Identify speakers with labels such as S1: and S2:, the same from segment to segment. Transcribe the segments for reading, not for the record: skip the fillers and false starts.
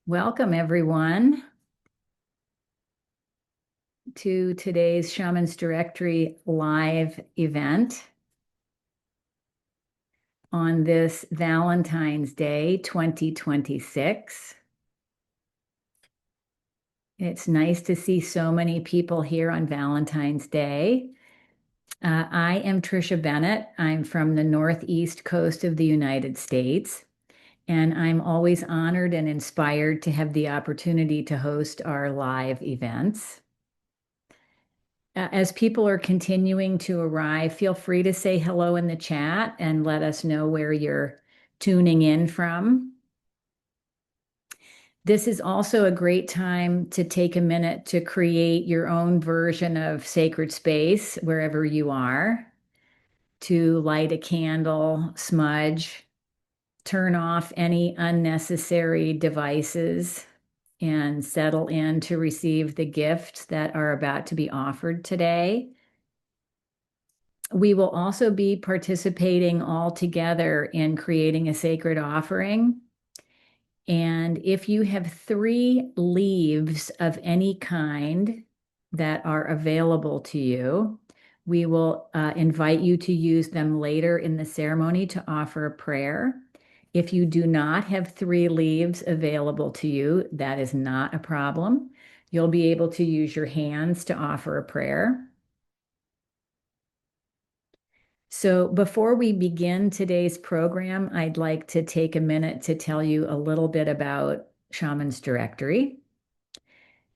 S1: Welcome, everyone, to today's Shamans Directory live event on this Valentine's Day 2026. It's nice to see so many people here on Valentine's Day. I am Trisha Bennett. I'm from the Northeast coast of the United States, and I'm always honored and inspired to have the opportunity to host our live events. As people are continuing to arrive, feel free to say hello in the chat and let us know where you're tuning in from. This is also a great time to take a minute to create your own version of sacred space wherever you are, to light a candle, smudge, turn off any unnecessary devices, and settle in to receive the gifts that are about to be offered today. We will also be participating all together in creating a sacred offering. And if you have 3 leaves of any kind that are available to you, we will invite you to use them later in the ceremony to offer a prayer. If you do not have 3 leaves available to you, that is not a problem. You'll be able to use your hands to offer a prayer. So before we begin today's program, I'd like to take a minute to tell you a little bit about Shamans Directory.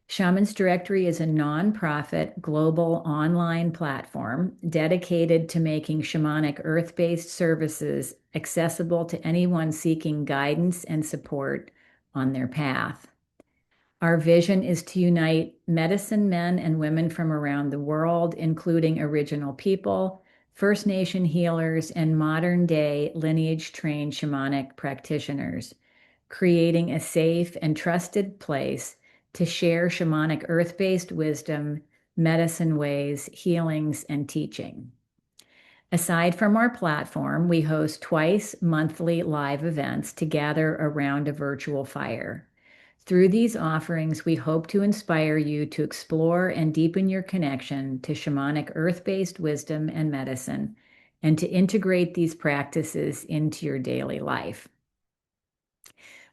S1: Shamans Directory is a nonprofit global online platform dedicated to making shamanic earth-based services accessible to anyone seeking guidance and support on their path. Our vision is to unite medicine men and women from around the world, including original people, First Nation healers, and modern-day lineage-trained shamanic practitioners, creating a safe and trusted place to share shamanic earth-based wisdom, medicine ways, healings, and teaching. Aside from our platform, we host twice monthly live events to gather around a virtual fire. Through these offerings, we hope to inspire you to explore and deepen your connection to shamanic earth-based wisdom and medicine, and to integrate these practices into your daily life.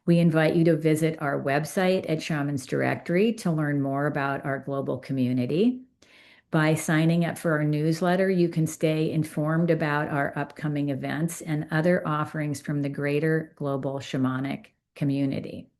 S1: We invite you to visit our website at Shamans Directory to learn more about our global community. By signing up for our newsletter, you can stay informed about our upcoming events and other offerings from the greater global shamanic community.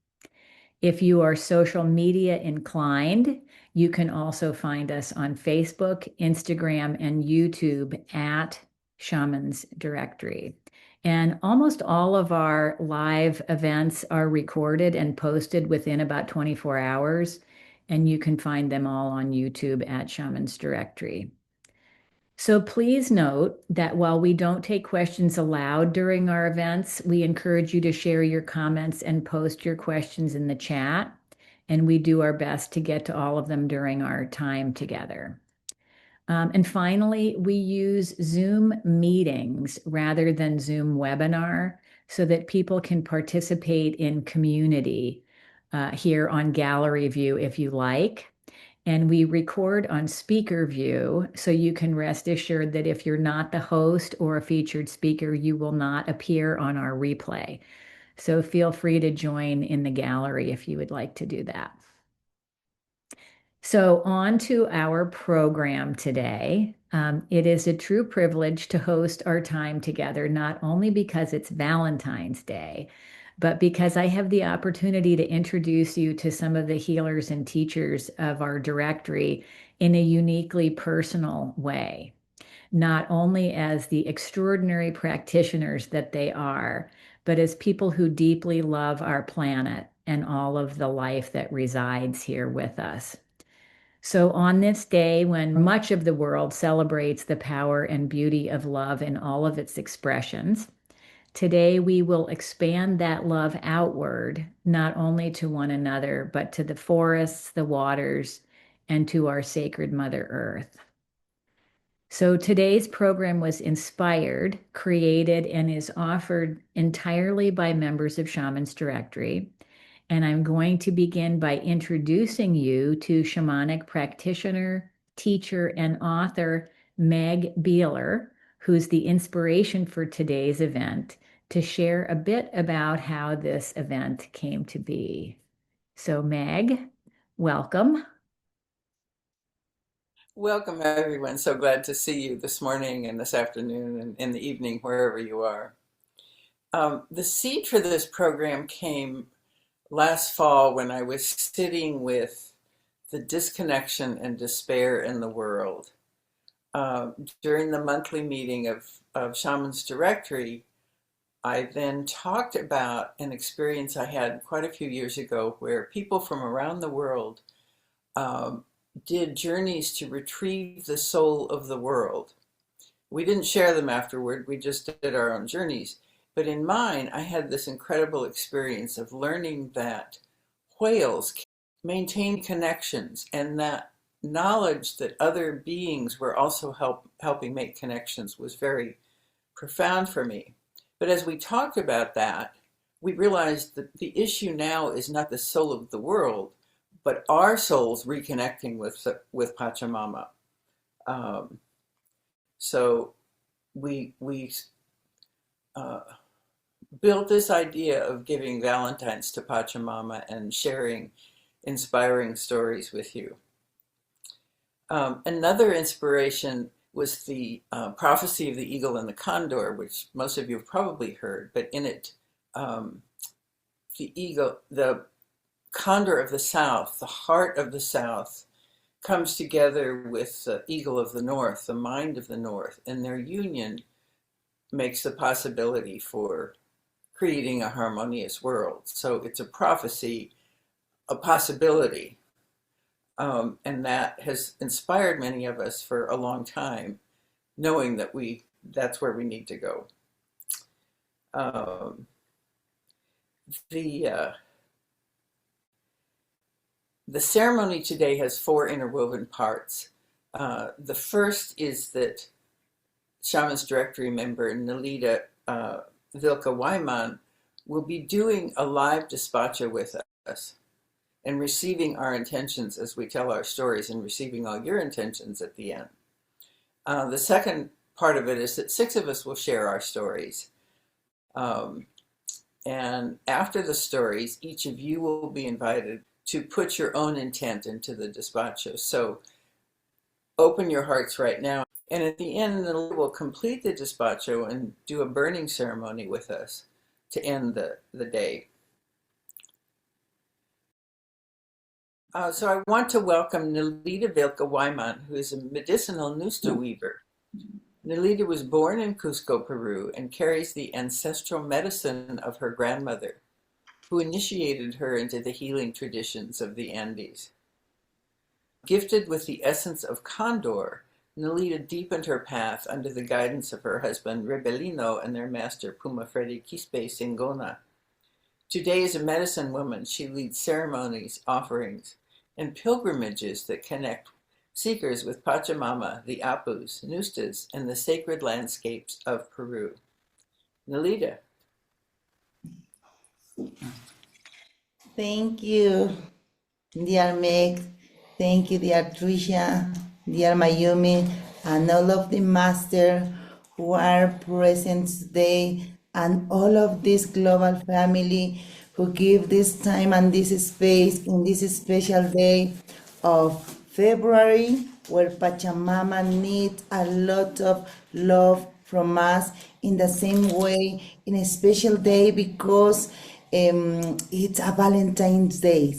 S1: If you are social media inclined, you can also find us on Facebook, Instagram, and YouTube at Shamans Directory. And almost all of our live events are recorded and posted within about 24 hours, and you can find them all on YouTube at Shamans Directory. So please note that while we don't take questions aloud during our events, we encourage you to share your comments and post your questions in the chat, and we do our best to get to all of them during our time together. And finally, we use Zoom meetings rather than Zoom webinar so that people can participate in community here on gallery view if you like. And we record on speaker view, so you can rest assured that if you're not the host or a featured speaker, you will not appear on our replay. So feel free to join in the gallery if you would like to do that. So on to our program today. It is a true privilege to host our time together, not only because it's Valentine's Day, but because I have the opportunity to introduce you to some of the healers and teachers of our directory in a uniquely personal way, not only as the extraordinary practitioners that they are, but as people who deeply love our planet and all of the life that resides here with us. So, on this day, when much of the world celebrates the power and beauty of love in all of its expressions, today we will expand that love outward, not only to one another, but to the forests, the waters, and to our sacred Mother Earth. So, today's program was inspired, created, and is offered entirely by members of Shamans Directory. And I'm going to begin by introducing you to shamanic practitioner, teacher, and author Meg Beeler, who's the inspiration for today's event, to share a bit about how this event came to be. So Meg, welcome.
S2: Welcome, everyone. So glad to see you this morning and this afternoon and in the evening, wherever you are. The seed for this program came last fall when I was sitting with the disconnection and despair in the world. During the monthly meeting of Shamans Directory, I then talked about an experience I had quite a few years ago where people from around the world did journeys to retrieve the soul of the world. We didn't share them afterward, we just did our own journeys. But in mine, I had this incredible experience of learning that whales maintain connections, and that knowledge that other beings were also helping make connections was very profound for me. But as we talked about that, we realized that the issue now is not the soul of the world, but our souls reconnecting with Pachamama. So we built this idea of giving Valentine's to Pachamama and sharing inspiring stories with you. Another inspiration was the prophecy of the eagle and the condor, which most of you have probably heard, but in it, the condor of the south, the heart of the south, comes together with the eagle of the north, the mind of the north, and their union makes the possibility for creating a harmonious world. So it's a prophecy, a possibility, and that has inspired many of us for a long time, knowing that that's where we need to go. The ceremony today has 4 interwoven parts. The first is that Shamans Directory member Nelida, Vilca Huaman, will be doing a live despacho with us and receiving our intentions as we tell our stories, and receiving all your intentions at the end. The second part of it is that 6 of us will share our stories. And after the stories, each of you will be invited to put your own intent into the despacho. So open your hearts right now. And at the end, we'll complete the despacho and do a burning ceremony with us to end the day. So I want to welcome Nelida Vilca Huaman, who is a medicinal Nusta weaver. Nelida was born in Cusco, Peru, and carries the ancestral medicine of her grandmother, who initiated her into the healing traditions of the Andes. Gifted with the essence of condor, Nelida deepened her path under the guidance of her husband Rebelino and their master Puma Freddy Quispe Singona. Today, as a medicine woman, she leads ceremonies, offerings, and pilgrimages that connect seekers with Pachamama, the Apus, Nustas, and the sacred landscapes of Peru. Nelida.
S3: Thank you, dear Meg. Thank you, dear Trisha, dear Mayumi, and all of the masters who are present today, and all of this global family who give this time and this space in this special day of February, where Pachamama needs a lot of love from us in the same way, in a special day, because it's a Valentine's Day.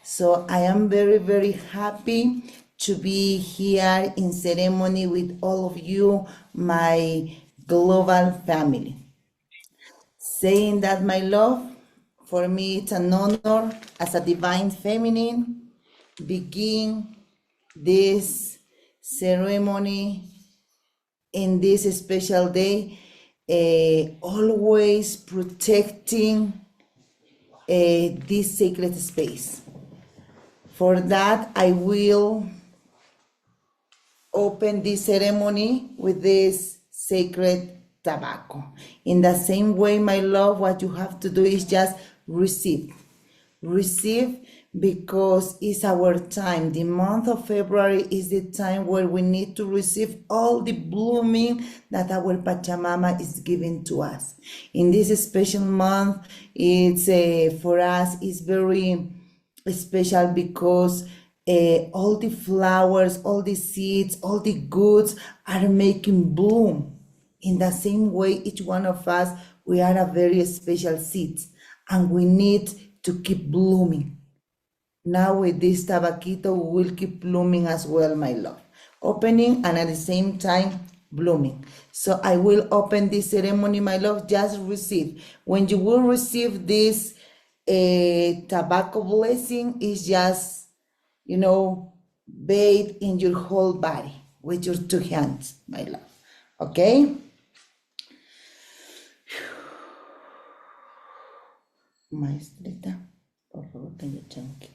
S3: So I am very, very happy to be here in ceremony with all of you, my global family. Saying that, my love, for me it's an honor as a divine feminine begin this ceremony in this special day, always protecting this sacred space. For that, I will open this ceremony with this sacred tobacco. In the same way, my love, what you have to do is just receive. Receive because it's our time. The month of February is the time where we need to receive all the blooming that our Pachamama is giving to us. In this special month, it's for us it's very special because all the flowers, all the seeds, all the goods are making bloom. In the same way, each one of us, we are a very special seed, and we need to keep blooming. Now with this tabaquito, we will keep blooming as well, my love. Opening and at the same time, blooming. So I will open this ceremony, my love, just receive. When you will receive this tobacco blessing, is just, bathe in your whole body with your two hands, my love. Okay? Maestrita, por favor, tengo chanque.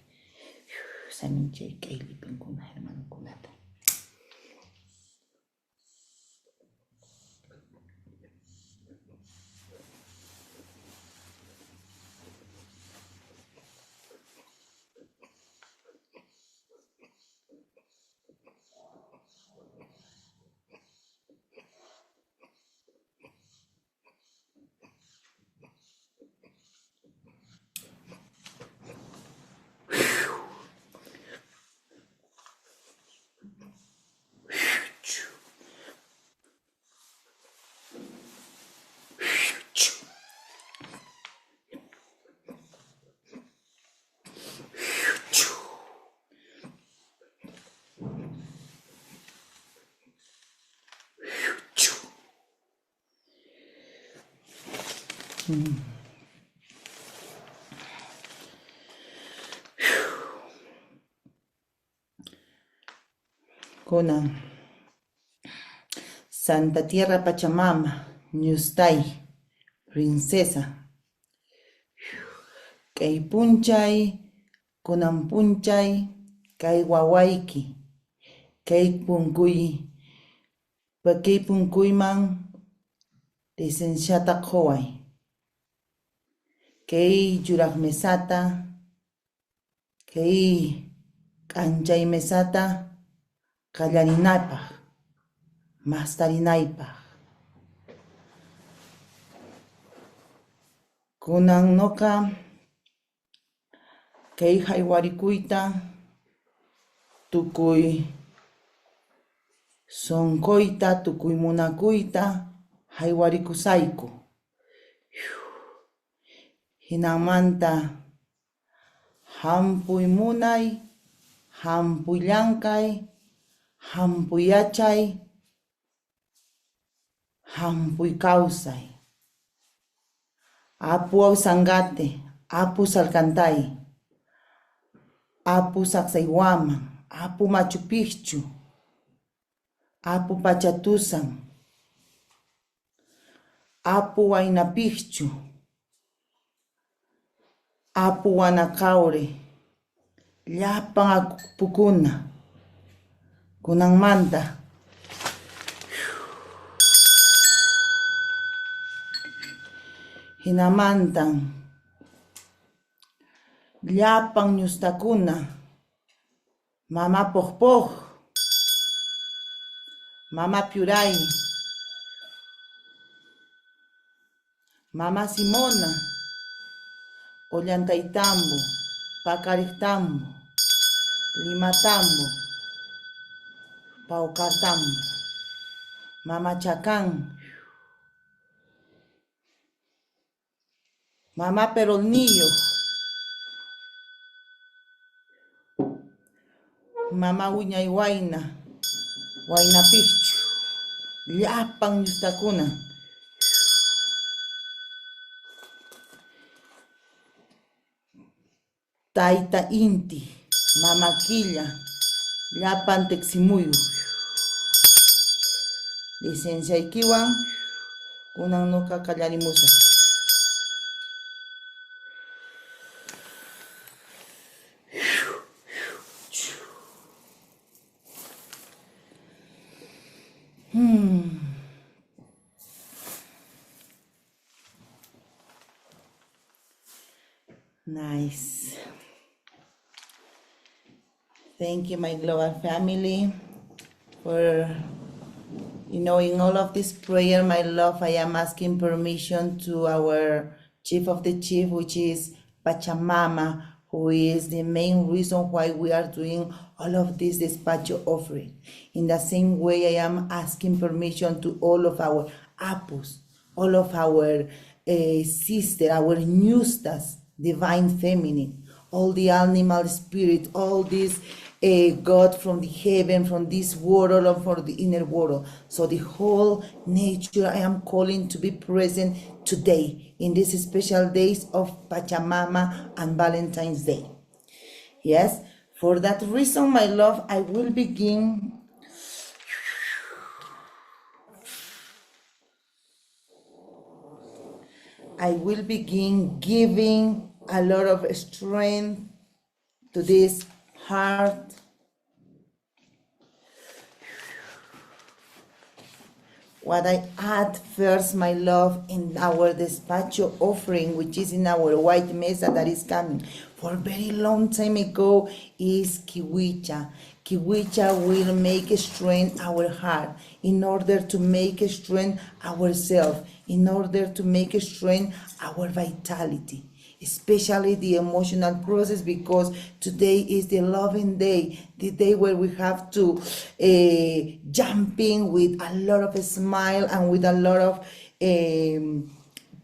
S3: Samin chay kaili pinguna hermano kulata. Kuna Santa Tierra Pachamama, Ñustay, Princesa, kay punchay, kunan punchay, kay wawayki, kay punkuyman, licenciata qhaway, kay yuraq mesata, kay k'anchay mesata, qallarinaypaq, mastarinaypaq. Kunan noqa kay haywarikuyta, tukuy sonquyta, tukuy munakuyta haywarikusayku. Hinamanta hampuy munay, hampuy llank'ay, hampuy yachay, hampuy kawsay. Apu awsangate, apu salkantay, apu saksay Huaman, apu Machu Picchu, apu Pachatusan, apu Huayna Picchu, apu Wanakaure, llapan apukuna, kunanmanta. Hinamantan llapan ñustakuna, mama Pojpoj, mama Piuray, mama Simona, Ollantaytambo, Pacarictambo, Limatambo, Paucartambo, mama Chacán, mama Perolnillo, mama Uñay Huayna, Huayna Picchu, llapan ñustakuna. Tayta Inti, mama Quilla, llapan Teximuyu. Licenciaykiwan, kunan nuqa qallarimusa. Nice. Thank you, my global family, for in all of this prayer, my love. I am asking permission to our chief of the chief, which is Pachamama, who is the main reason why we are doing all of this despacho offering. In the same way, I am asking permission to all of our apus, all of our sister, our newstas, divine feminine, all the animal spirit, all this God from the heaven, from this world, or from the inner world. So the whole nature I am calling to be present today in these special days of Pachamama and Valentine's Day. Yes, for that reason, my love, I will begin giving a lot of strength to this heart. What I add first, my love, in our despacho offering, which is in our white mesa that is coming for a very long time ago, is kiwicha. Kiwicha will make strength our heart in order to make strength ourselves, in order to make strength our vitality, especially the emotional process, because today is the loving day, the day where we have to jump in with a lot of smile and with a lot of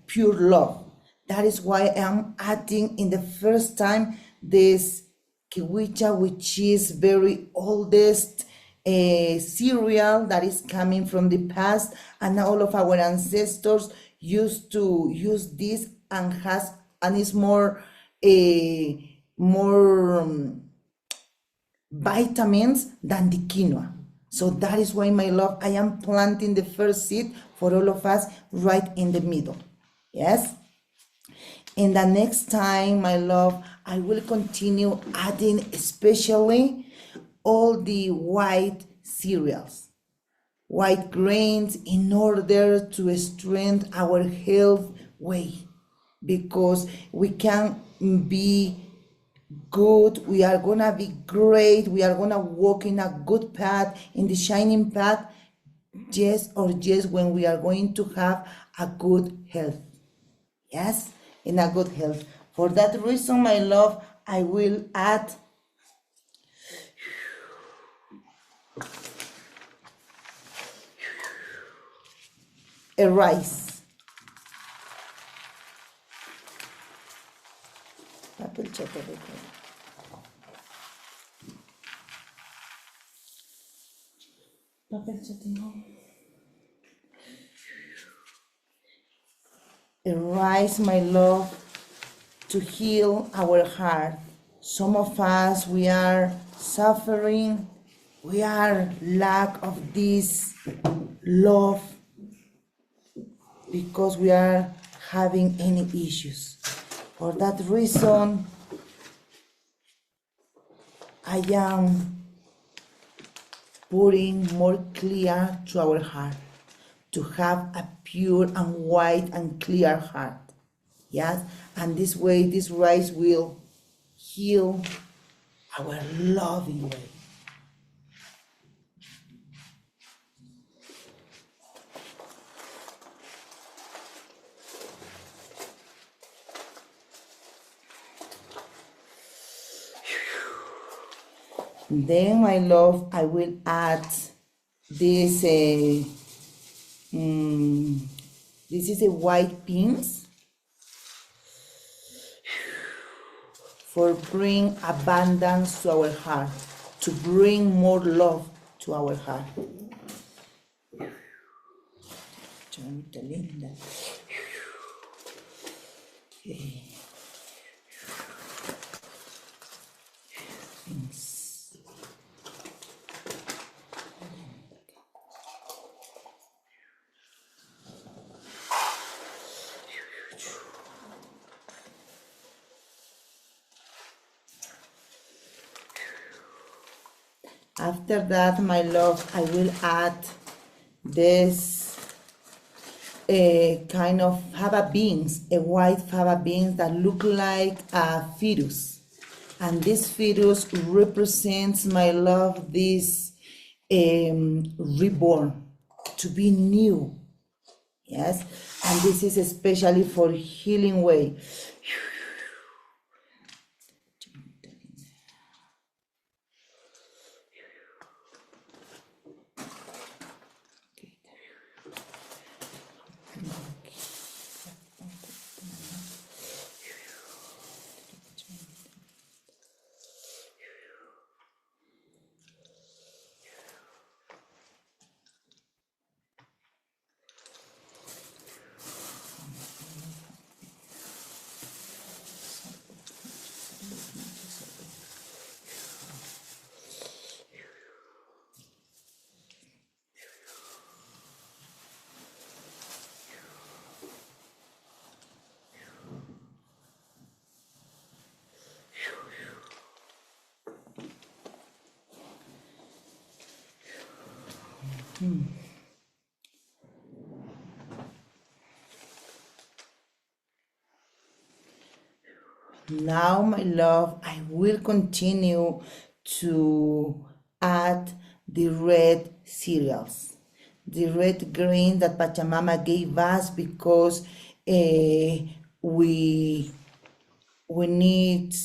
S3: pure love. That is why I'm adding in the first time this kiwicha, which is very oldest cereal that is coming from the past, and all of our ancestors used to use this and is more vitamins than the quinoa. So that is why, my love, I am planting the first seed for all of us right in the middle. Yes. And the next time, my love, I will continue adding especially all the white cereals, white grains, in order to strengthen our health way, because we can be good, we are gonna be great, we are gonna walk in a good path, in the shining path, just when we are going to have a good health. Yes, in a good health. For that reason, my love, I will add a rice. Papel chocolate. Papel chocolate. A rice, my love, to heal our heart. Some of us, we are suffering, we are lack of this love, because we are having any issues. For that reason, I am putting more clear to our heart, to have a pure and white and clear heart. Yes, and this way, this rice will heal our loving way. Then, my love, I will add this. This is a white beans for bring abundance to our heart, to bring more love to our heart. Chanita linda. Okay. After that, my love, I will add this a kind of fava beans, a white fava beans that look like a fetus. And this fetus represents, my love, this reborn, to be new. Yes, and this is especially for healing way. Now, my love, I will continue to add the red cereals, the red grain that Pachamama gave us because we need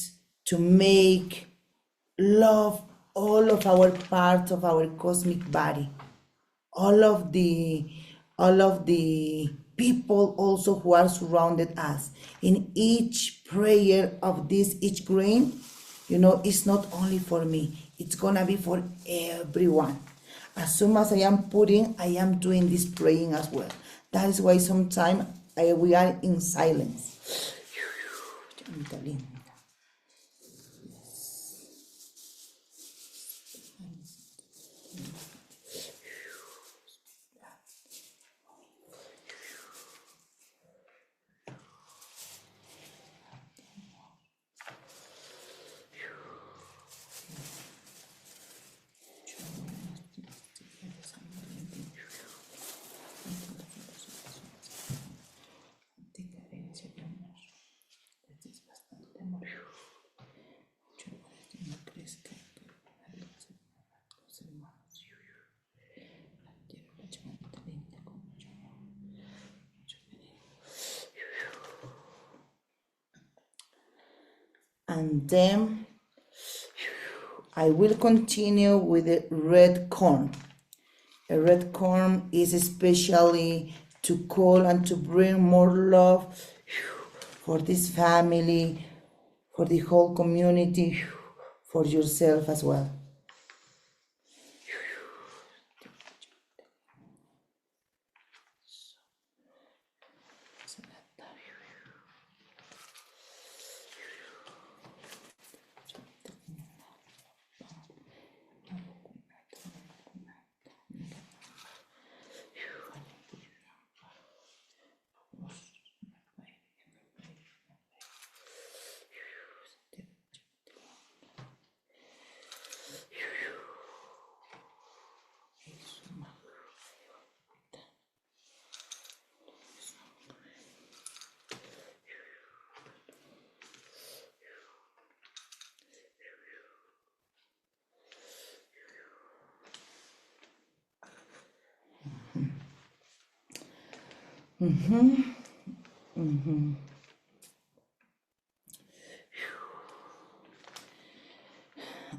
S3: to make love all of our parts of our cosmic body, all of the people also who are surrounded us. In each prayer of this, each grain, it's not only for me, it's gonna be for everyone. As soon as I am putting, I am doing this praying as well. That is why sometimes we are in silence. And then I will continue with the red corn. A red corn is especially to call and to bring more love for this family, for the whole community, for yourself as well.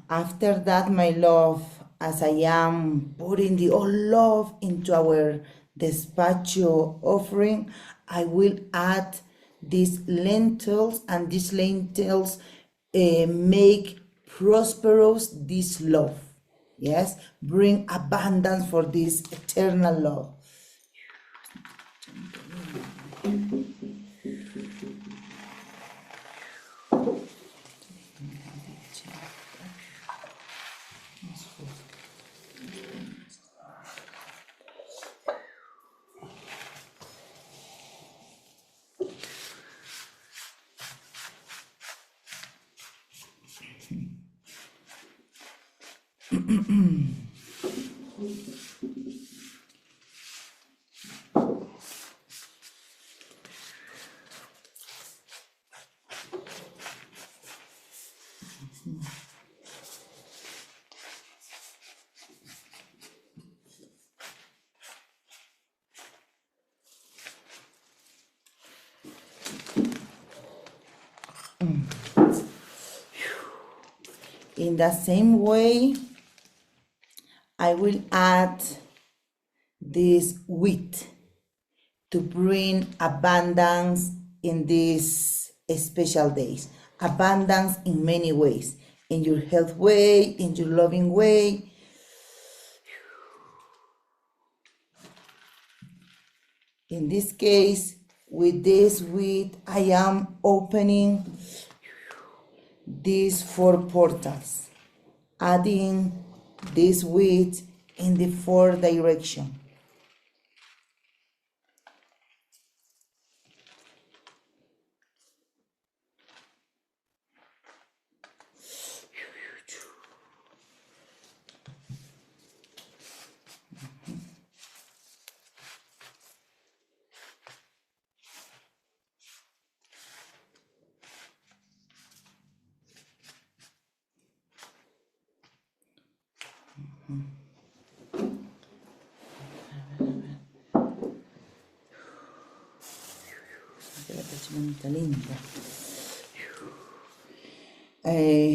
S3: After that, my love, as I am putting the all love into our despacho offering, I will add these lentils, and these lentils make prosperous this love. Yes, bring abundance for this eternal love. In the same way, I will add this wheat to bring abundance in these special days. Abundance in many ways, in your health way, in your loving way. In this case, with this wheat, I am opening these 4 portals, adding this wheat in the 4 directions.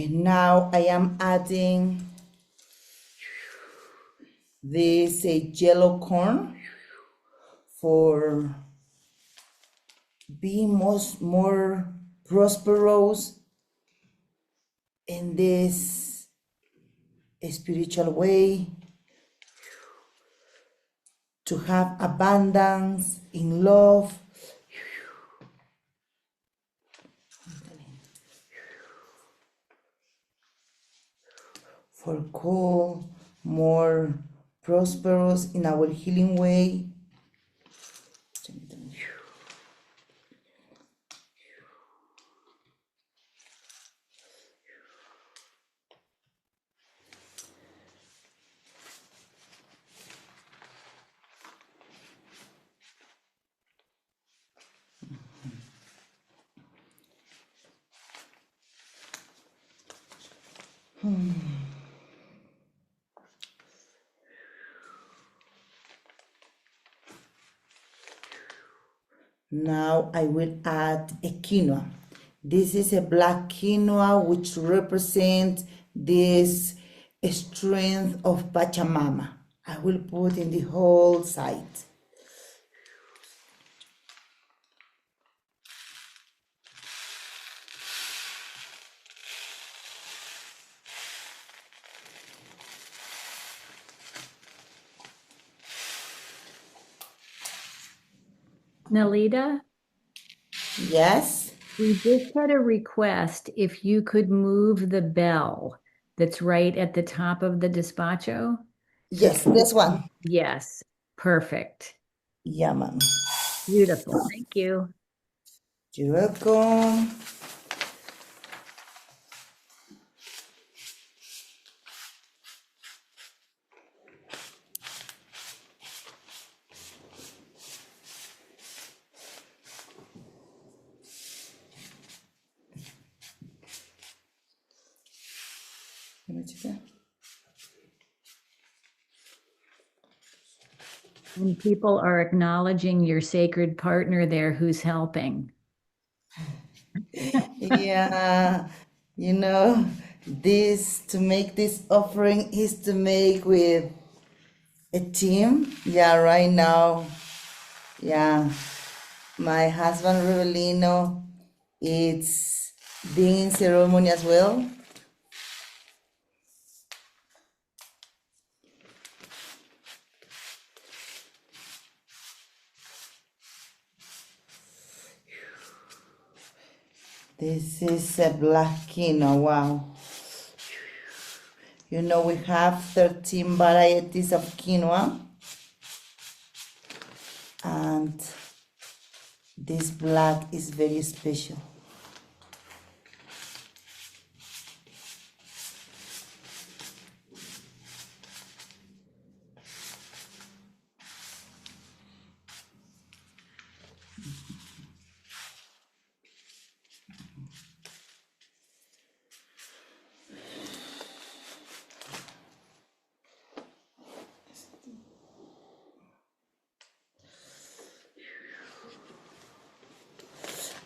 S3: Now I am adding this yellow corn for being more prosperous in this spiritual way, to have abundance in love. For cool, more prosperous in our healing way. Now I will add a quinoa. This is a black quinoa which represents this strength of Pachamama. I will put in the whole side.
S1: Nelida,
S3: Yes?
S1: we just had a request if you could move the bell that's right at the top of the despacho.
S3: Yes, this one.
S1: Yes, perfect.
S3: Yeah, ma'am.
S1: Beautiful. Thank you.
S3: You're welcome.
S1: And people are acknowledging your sacred partner there who's helping.
S3: Yeah, this to make this offering is to make with a team. Yeah, right now, yeah, my husband Revelino is being in ceremony as well. This is a black quinoa, wow. We have 13 varieties of quinoa. And this black is very special.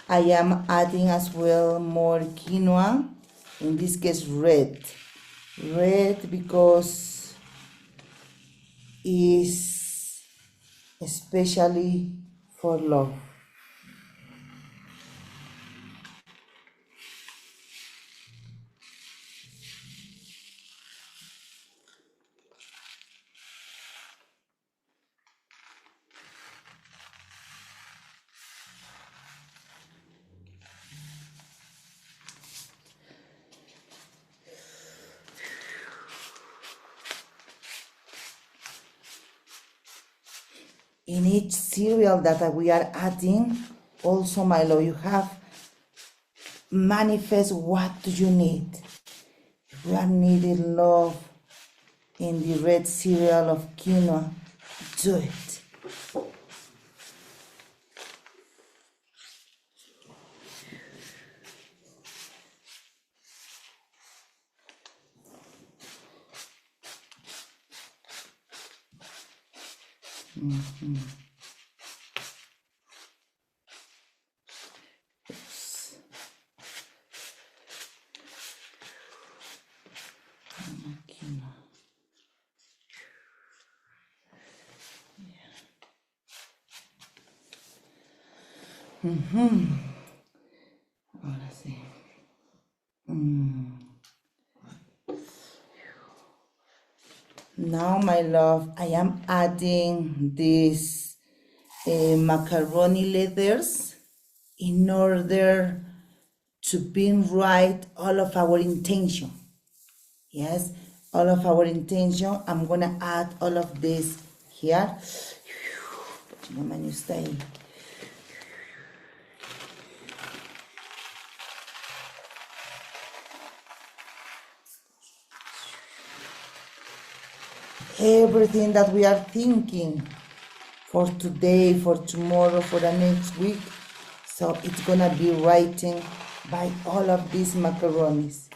S3: I am adding as well more quinoa, in this case red, Red because is especially for love. In each cereal that we are adding, also, my love, you have manifest what do you need. If we are needing love in the red cereal of quinoa, do it. Quinoa. Ahora sí. Now, my love, I am adding these macaroni letters in order to bring right all of our intention. Yes, all of our intention. I'm gonna add all of this here. Pachamama, you stay. Everything that we are thinking for today, for tomorrow, for the next week. So it's gonna be writing by all of these macaronis.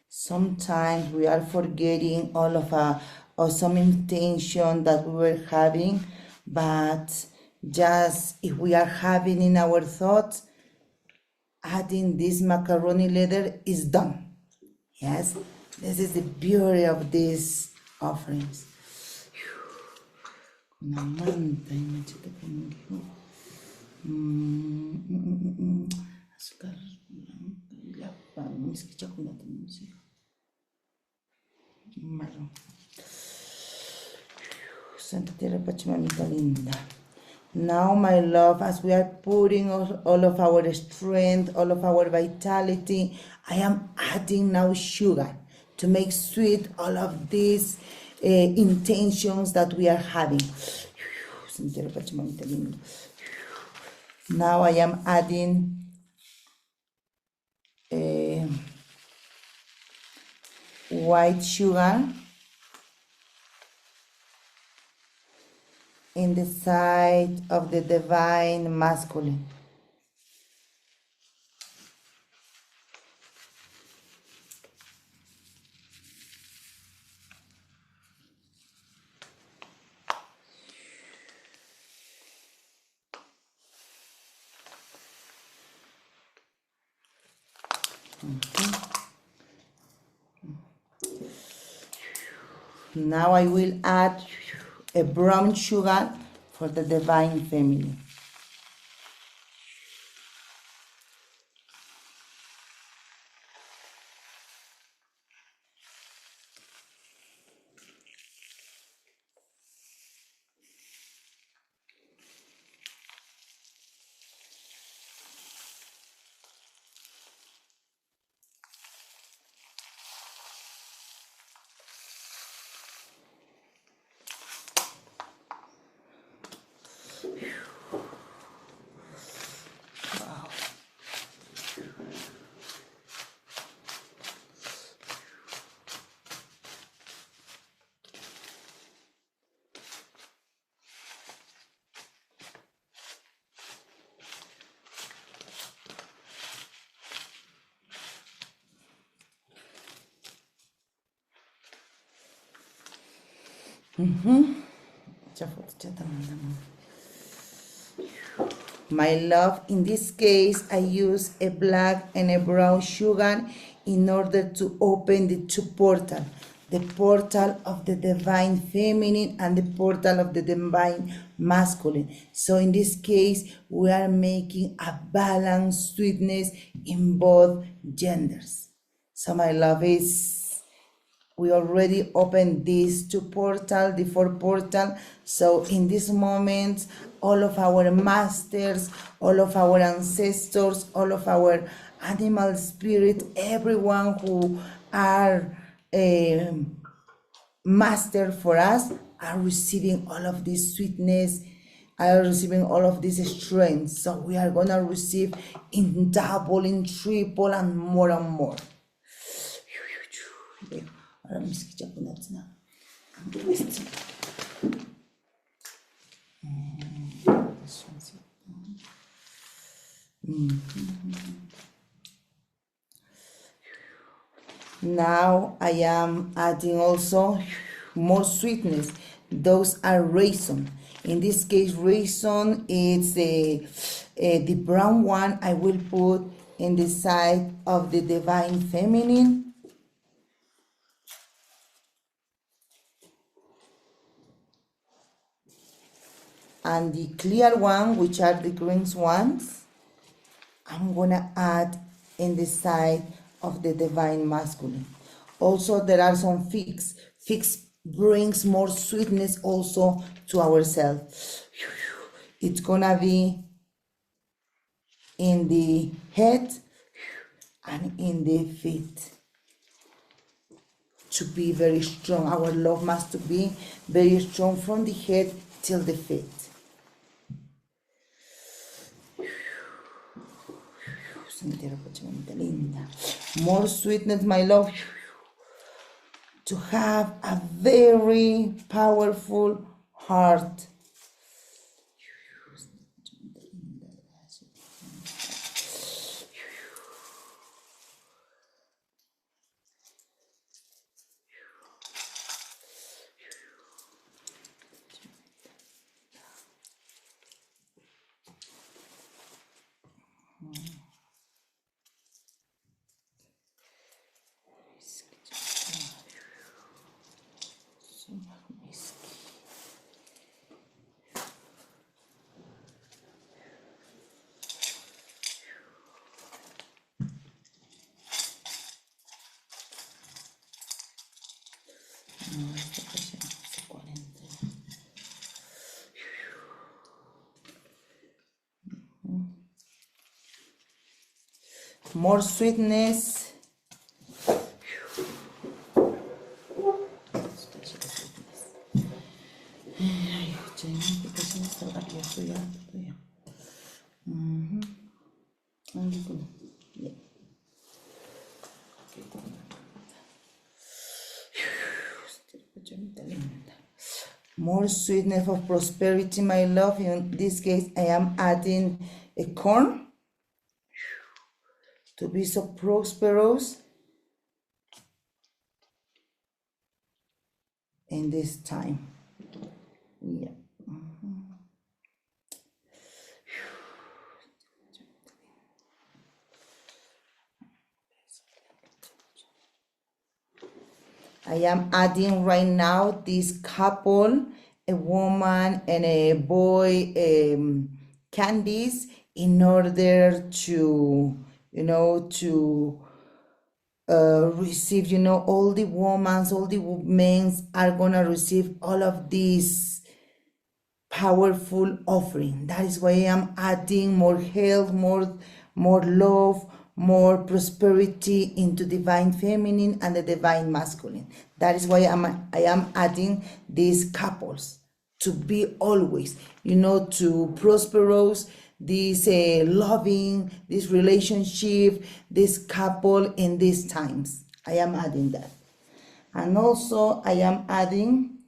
S3: Sometimes we are forgetting all of our or some intention that we were having, but just if we are having in our thoughts, adding this macaroni letter is done. Yes, this is the beauty of these offerings. Una manta y machete con un hijo. Azúcar blanca, la mis que chocolate no sé. Malo. Santa Tierra Pachamamita linda. Now, my love, as we are putting all of our strength, all of our vitality, I am adding now sugar to make sweet all of these intentions that we are having. Now I am adding white sugar in the side of the divine masculine. Now I will add a brown sugar for the divine feminine. My love, in this case, I use a black and a brown sugar in order to open the two portals, the portal of the divine feminine and the portal of the divine masculine. So in this case, we are making a balanced sweetness in both genders. So my love is, we already opened these two portal, the four portal. So in this moment, all of our masters, all of our ancestors, all of our animal spirit, everyone who are master for us are receiving all of this sweetness, are receiving all of this strength. So we are gonna receive in double, in triple, and more and more. Now I am adding also more sweetness. Those are raisin. In this case, raisin is the brown one I will put in the side of the divine feminine. And the clear one, which are the green ones, I'm gonna add in the side of the divine masculine. Also, there are some figs. Figs brings more sweetness also to ourselves. It's gonna be in the head and in the feet to be very strong. Our love must be very strong from the head till the feet. More sweetness, my love, to have a very powerful heart. More sweetness. More sweetness of prosperity, my love. In this case, I am adding a corn to be so prosperous in this time. Yeah. I am adding right now this couple, a woman and a boy, candies in order to, receive, all the women, all the men are gonna receive all of these powerful offering. That is why I am adding more health, more love, more prosperity into divine feminine and the divine masculine. That is why I am adding these couples to be always, to prosperous, this loving, this relationship, this couple in these times. I am adding that. And also I am adding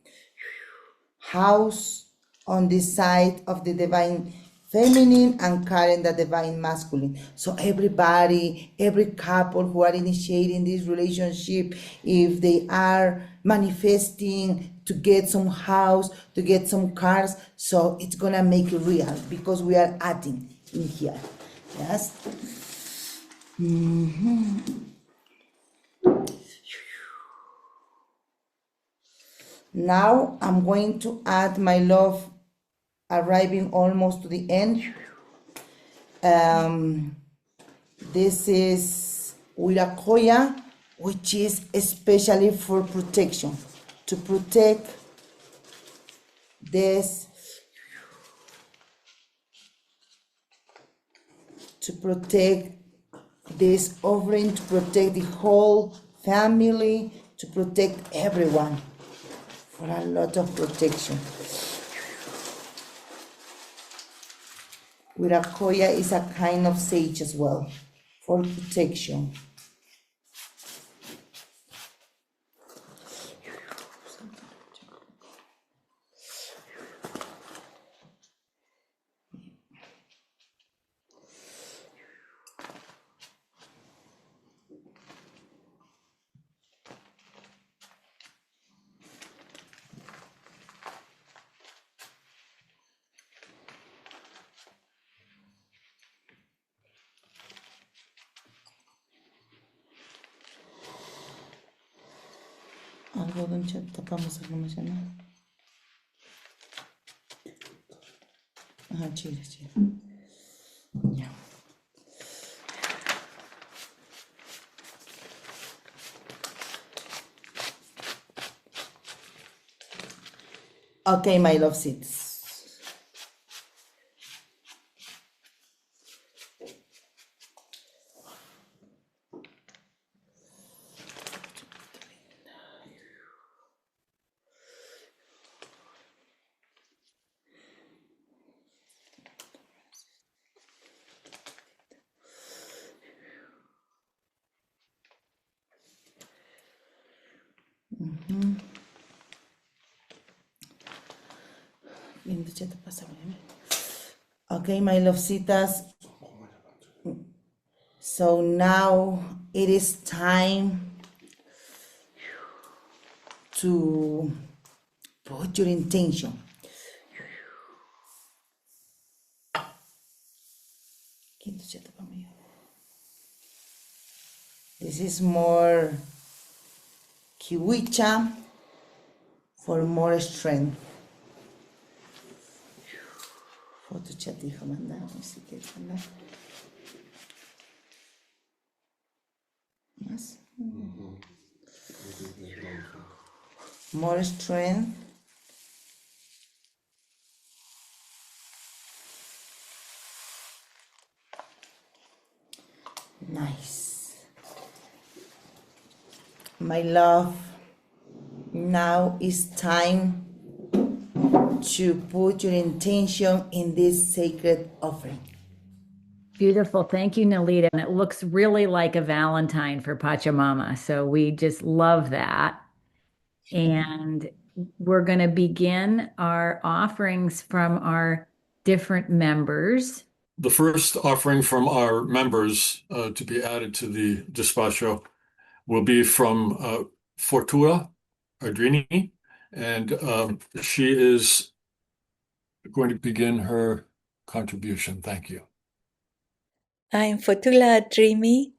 S3: house on the side of the divine feminine and Karen the divine masculine. So everybody, every couple who are initiating this relationship, if they are manifesting to get some house, to get some cars, so it's gonna make it real because we are adding in here. Yes. Now I'm going to add my love, arriving almost to the end. This is Wirakoya, which is especially for protection, to protect this, offering, to protect the whole family, to protect everyone, for a lot of protection. Wirakoya is a kind of sage as well, for protection. Algodón chat, tapamos algo más, ¿no? Ajá, chile. Ya. Okay, my love seeds. Okay, my lovesitas. So now it is time to put your intention. This is more kiwicha for more strength. Foto chat dijo mandar, no sé qué mandar. Más. More strength. Nice. My love, now is time to put your intention in this sacred offering.
S1: Beautiful. Thank you, Nelida. And it looks really like a Valentine for Pachamama. So we just love that. And we're going to begin our offerings from our different members.
S4: The first offering from our members to be added to the despacho will be from Fotoula Adrimi, and she is going to begin her contribution. Thank you.
S5: I'm Fotoula Adrimi.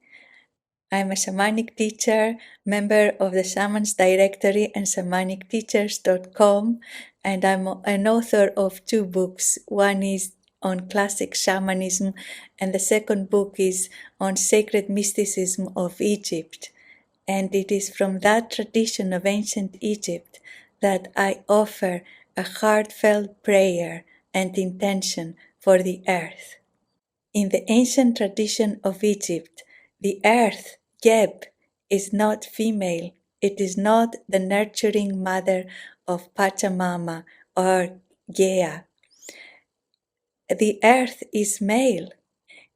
S5: I'm a shamanic teacher, member of the Shamans Directory and shamanicteachers.com, and I'm an author of 2 books. One is on classic shamanism, and the second book is on sacred mysticism of Egypt. And it is from that tradition of ancient Egypt that I offer a heartfelt prayer and intention for the earth. In the ancient tradition of Egypt, the earth, Geb, is not female. It is not the nurturing mother of Pachamama or Gea. The earth is male,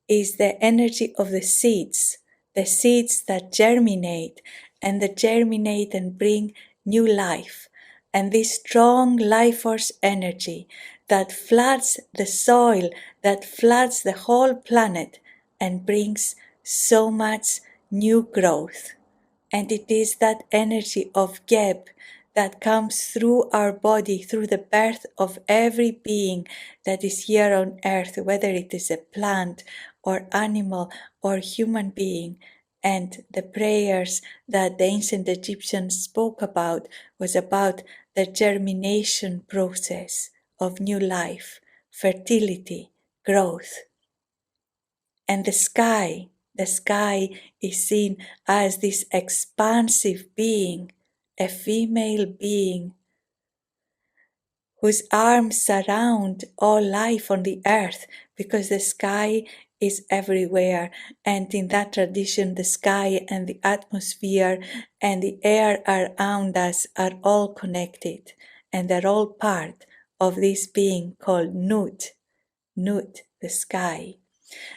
S5: is the energy of the seeds that germinate and bring new life. And this strong life force energy that floods the soil, that floods the whole planet and brings so much new growth. And it is that energy of Geb that comes through our body, through the birth of every being that is here on earth, whether it is a plant or animal or human being. And the prayers that the ancient Egyptians spoke about was about the germination process of new life, fertility, growth. And the sky is seen as this expansive being, a female being whose arms surround all life on the earth, because the sky is everywhere. And in that tradition, the sky and the atmosphere and the air around us are all connected, and they're all part of this being called Nut, the sky.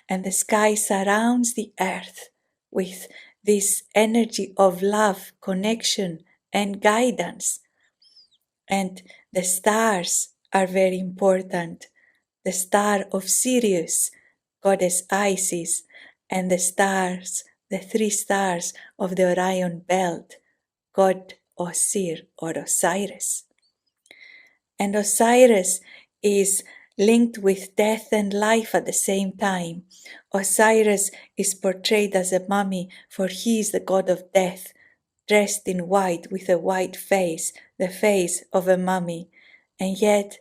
S5: And the sky surrounds the earth with this energy of love, connection, and guidance. And the stars are very important. The star of Sirius, goddess Isis, and the stars, the 3 stars of the Orion belt, god Osir or Osiris. And Osiris is linked with death and life at the same time. Osiris is portrayed as a mummy, for he is the god of death, dressed in white with a white face, the face of a mummy. And yet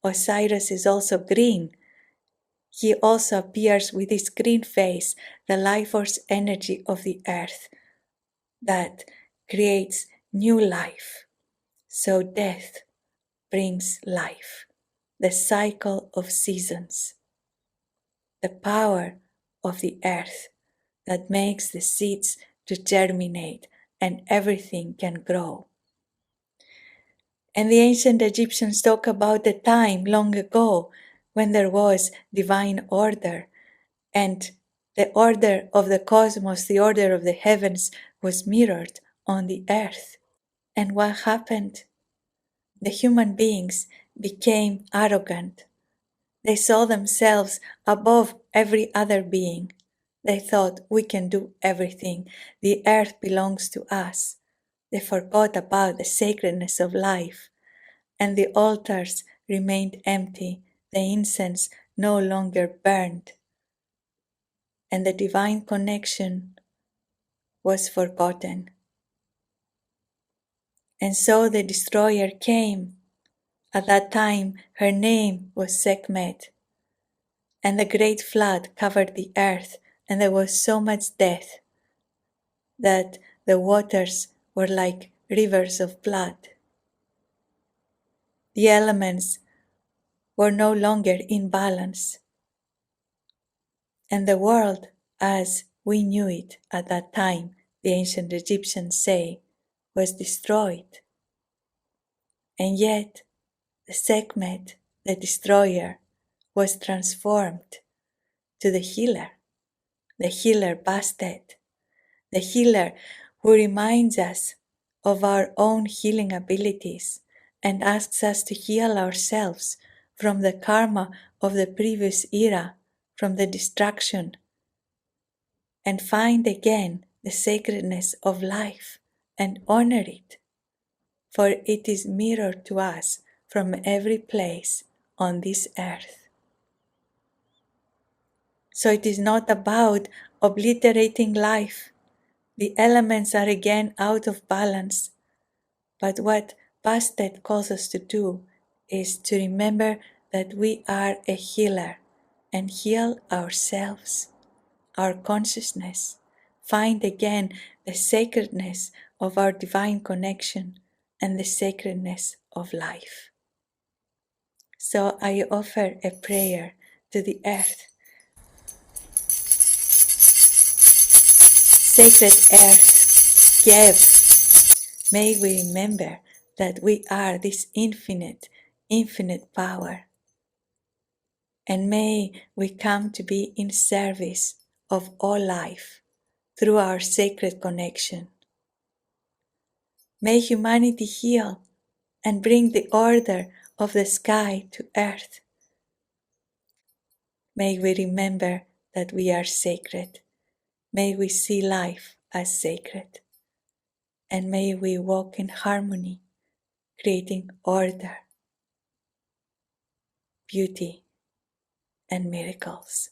S5: Osiris is also green. He also appears with his green face, the life force energy of the earth that creates new life. So death brings life, the cycle of seasons, the power of the earth that makes the seeds to germinate and everything can grow. And the ancient Egyptians talk about the time long ago when there was divine order, and the order of the cosmos, the order of the heavens was mirrored on the earth. And what happened? The human beings became arrogant. They saw themselves above every other being. They thought, we can do everything. The earth belongs to us. They forgot about the sacredness of life, and the altars remained empty. The incense no longer burned, and the divine connection was forgotten. And so the destroyer came. At that time, her name was Sekhmet. And the great flood covered the earth, and there was so much death that the waters were like rivers of blood. The elements were no longer in balance, and the world as we knew it at that time, the ancient Egyptians say, was destroyed. And yet the Sekhmet, the destroyer, was transformed to the healer Bastet, the healer who reminds us of our own healing abilities and asks us to heal ourselves from the karma of the previous era, from the destruction, and find again the sacredness of life and honor it, for it is mirrored to us from every place on this earth. So it is not about obliterating life. The elements are again out of balance. But what Bastet calls us to do is to remember that we are a healer and heal ourselves, our consciousness, find again the sacredness of our divine connection and the sacredness of life. So I offer a prayer to the earth. Sacred earth, Geb, may we remember that we are this infinite power. And may we come to be in service of all life through our sacred connection. May humanity heal and bring the order of the sky to earth. May we remember that we are sacred. May we see life as sacred. And may we walk in harmony, creating order, beauty, and miracles.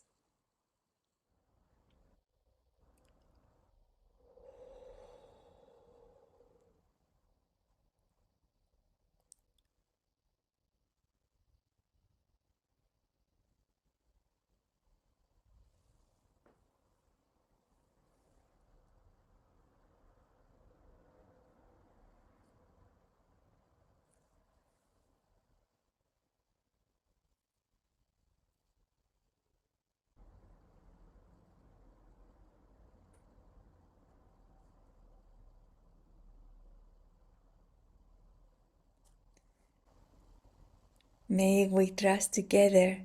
S5: May we trust together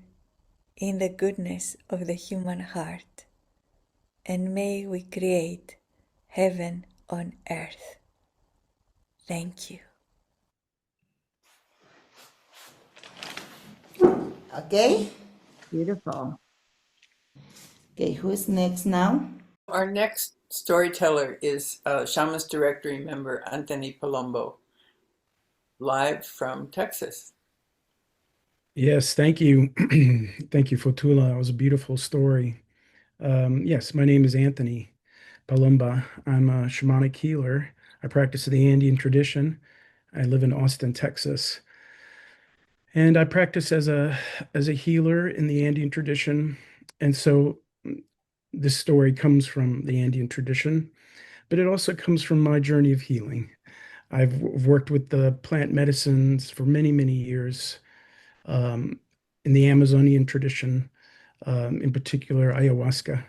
S5: in the goodness of the human heart, and may we create heaven on earth. Thank you.
S3: Okay?
S1: Beautiful.
S3: Okay, who's next now?
S2: Our next storyteller is Shamans Directory member Anthony Palumbo, live from Texas.
S6: Yes, thank you. Thank you, Fotoula. That was a beautiful story. Yes, my name is Anthony Palumba. I'm a shamanic healer. I practice the Andean tradition. I live in Austin, Texas. And I practice as a healer in the Andean tradition. And so this story comes from the Andean tradition, but it also comes from my journey of healing. I've worked with the plant medicines for many, many years. In the Amazonian tradition, in particular ayahuasca,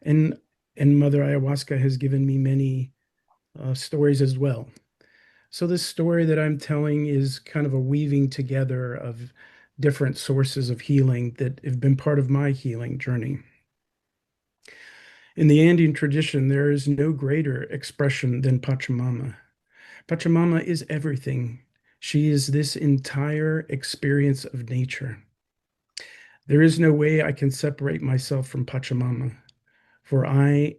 S6: and Mother Ayahuasca has given me many stories as well. So this story that I'm telling is kind of a weaving together of different sources of healing that have been part of my healing journey. In the Andean tradition, there is no greater expression than Pachamama. Pachamama is everything. She is this entire experience of nature. There is no way I can separate myself from Pachamama, for I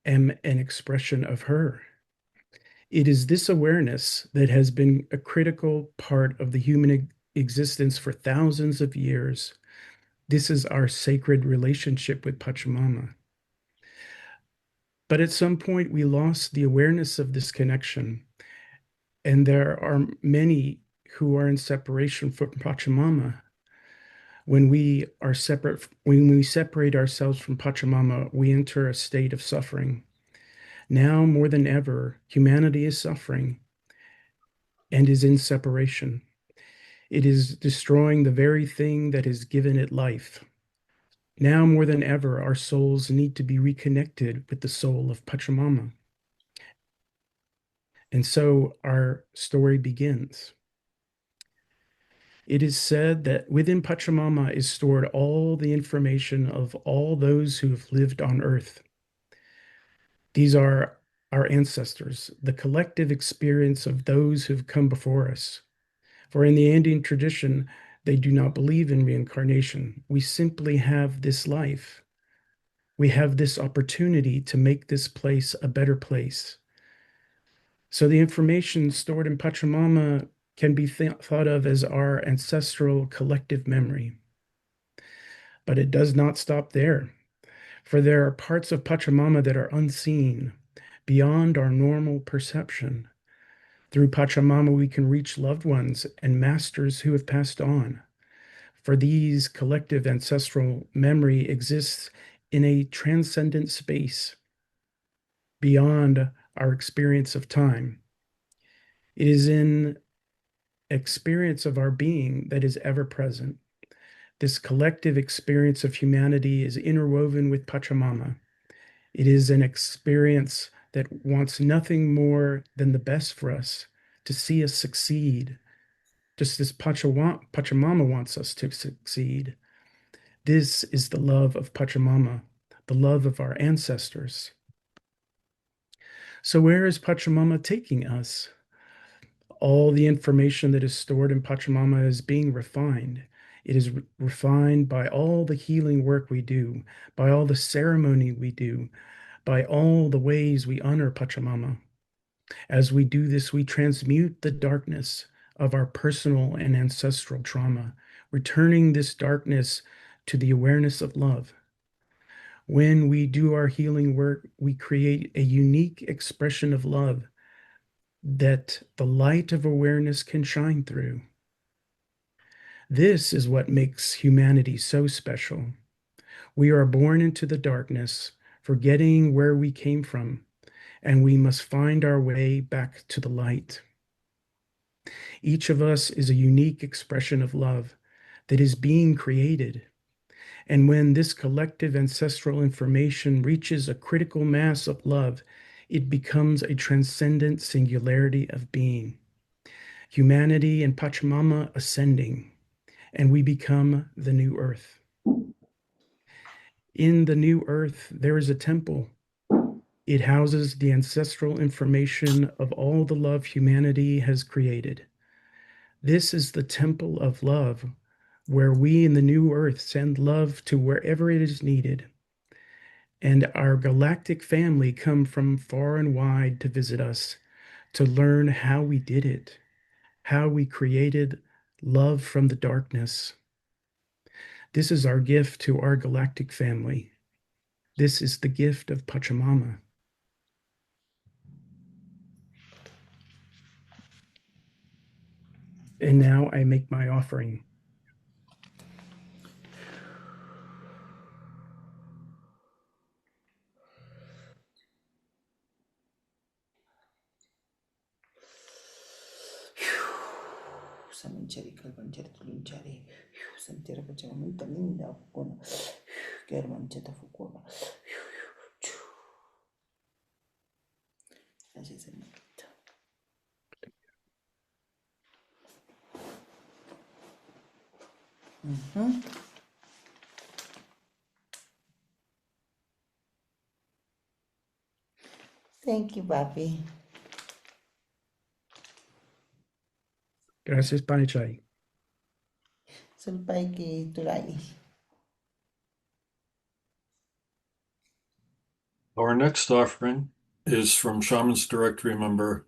S6: am an expression of her. It is this awareness that has been a critical part of the human existence for thousands of years. This is our sacred relationship with Pachamama. But at some point, we lost the awareness of this connection. And there are many who are in separation from Pachamama. When we separate ourselves from Pachamama, we enter a state of suffering. Now more than ever, humanity is suffering and is in separation. It is destroying the very thing that has given it life. Now more than ever, our souls need to be reconnected with the soul of Pachamama. And so our story begins. It is said that within Pachamama is stored all the information of all those who have lived on earth. These are our ancestors, the collective experience of those who've come before us. For in the Andean tradition, they do not believe in reincarnation. We simply have this life. We have this opportunity to make this place a better place. So the information stored in Pachamama can be thought of as our ancestral collective memory. But it does not stop there, for there are parts of Pachamama that are unseen, beyond our normal perception. Through Pachamama, we can reach loved ones and masters who have passed on. For these collective ancestral memory exists in a transcendent space beyond our experience of time. It is in experience of our being that is ever present. This collective experience of humanity is interwoven with Pachamama. It is an experience that wants nothing more than the best for us, to see us succeed, just as Pachamama wants us to succeed. This is the love of Pachamama, the love of our ancestors. So where is Pachamama taking us? All the information that is stored in Pachamama is being refined. It is refined by all the healing work we do, by all the ceremony we do, by all the ways we honor Pachamama. As we do this, we transmute the darkness of our personal and ancestral trauma, returning this darkness to the awareness of love. When we do our healing work, we create a unique expression of love that the light of awareness can shine through. This is what makes humanity so special. We are born into the darkness, forgetting where we came from, and we must find our way back to the light. Each of us is a unique expression of love that is being created. And when this collective ancestral information reaches a critical mass of love, it becomes a transcendent singularity of being. Humanity and Pachamama ascending, and we become the new earth. In the new earth, there is a temple. It houses the ancestral information of all the love humanity has created. This is the temple of love, where we in the new earth send love to wherever it is needed. And our galactic family come from far and wide to visit us, to learn how we did it, how we created love from the darkness. This is our gift to our galactic family. This is the gift of Pachamama. And now I make my offering.
S3: Samanchari, Kalpanchari, Tulunchari, Santera Pachamama, Talinda, Fukona, Germancheta Fukona. Así se me quita. Thank you, papi.
S6: Gracias, Panichai.
S3: Sulpai ki turai.
S4: Our next offering is from Shamans Directory member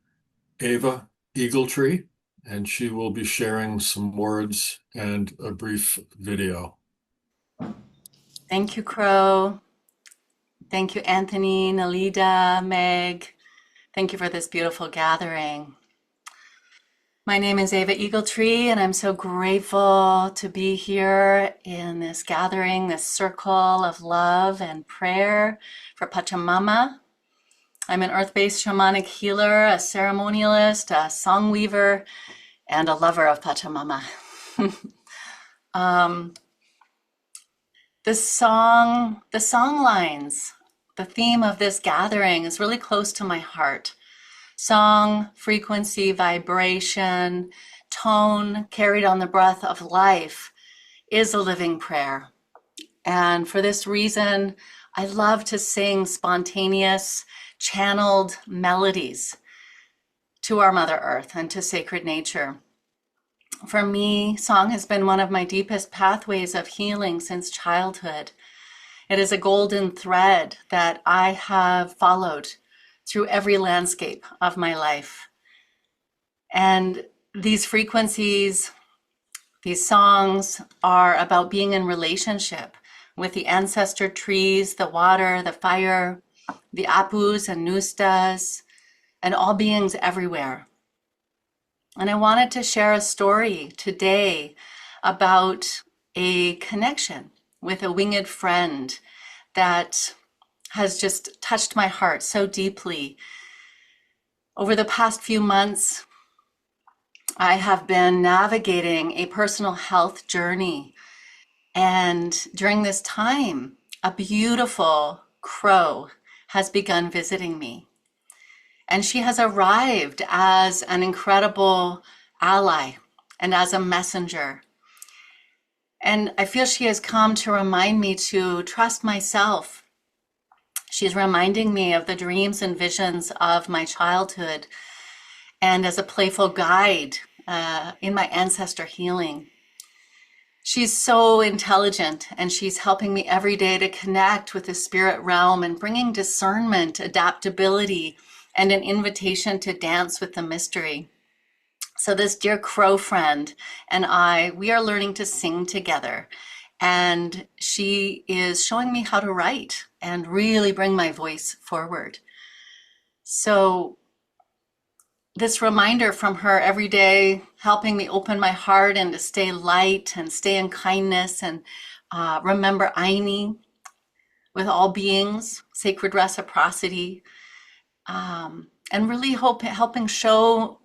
S4: Ava Eagletree, and she will be sharing some words and a brief video.
S7: Thank you, Crow. Thank you, Anthony, Nelida, Meg. Thank you for this beautiful gathering. My name is Ava Eagletree, and I'm so grateful to be here in this gathering, this circle of love and prayer for Pachamama. I'm an earth-based shamanic healer, a ceremonialist, a song weaver, and a lover of Pachamama. The songlines, the theme of this gathering is really close to my heart. Song, frequency, vibration, tone carried on the breath of life is a living prayer. And for this reason, I love to sing spontaneous, channeled melodies to our Mother Earth and to sacred nature. For me, song has been one of my deepest pathways of healing since childhood. It is a golden thread that I have followed through every landscape of my life. And these frequencies, these songs are about being in relationship with the ancestor trees, the water, the fire, the apus and nustas, and all beings everywhere. And I wanted to share a story today about a connection with a winged friend that has just touched my heart so deeply. Over the past few months, I have been navigating a personal health journey. And during this time, a beautiful crow has begun visiting me. And she has arrived as an incredible ally and as a messenger. And I feel she has come to remind me to trust myself. She's reminding me of the dreams and visions of my childhood and as a playful guide in my ancestor healing. She's so intelligent, and she's helping me every day to connect with the spirit realm and bringing discernment, adaptability, and an invitation to dance with the mystery. So this dear crow friend and I, we are learning to sing together. And she is showing me how to write and really bring my voice forward. So this reminder from her every day, helping me open my heart and to stay light and stay in kindness and remember Aini with all beings, sacred reciprocity, and really helping show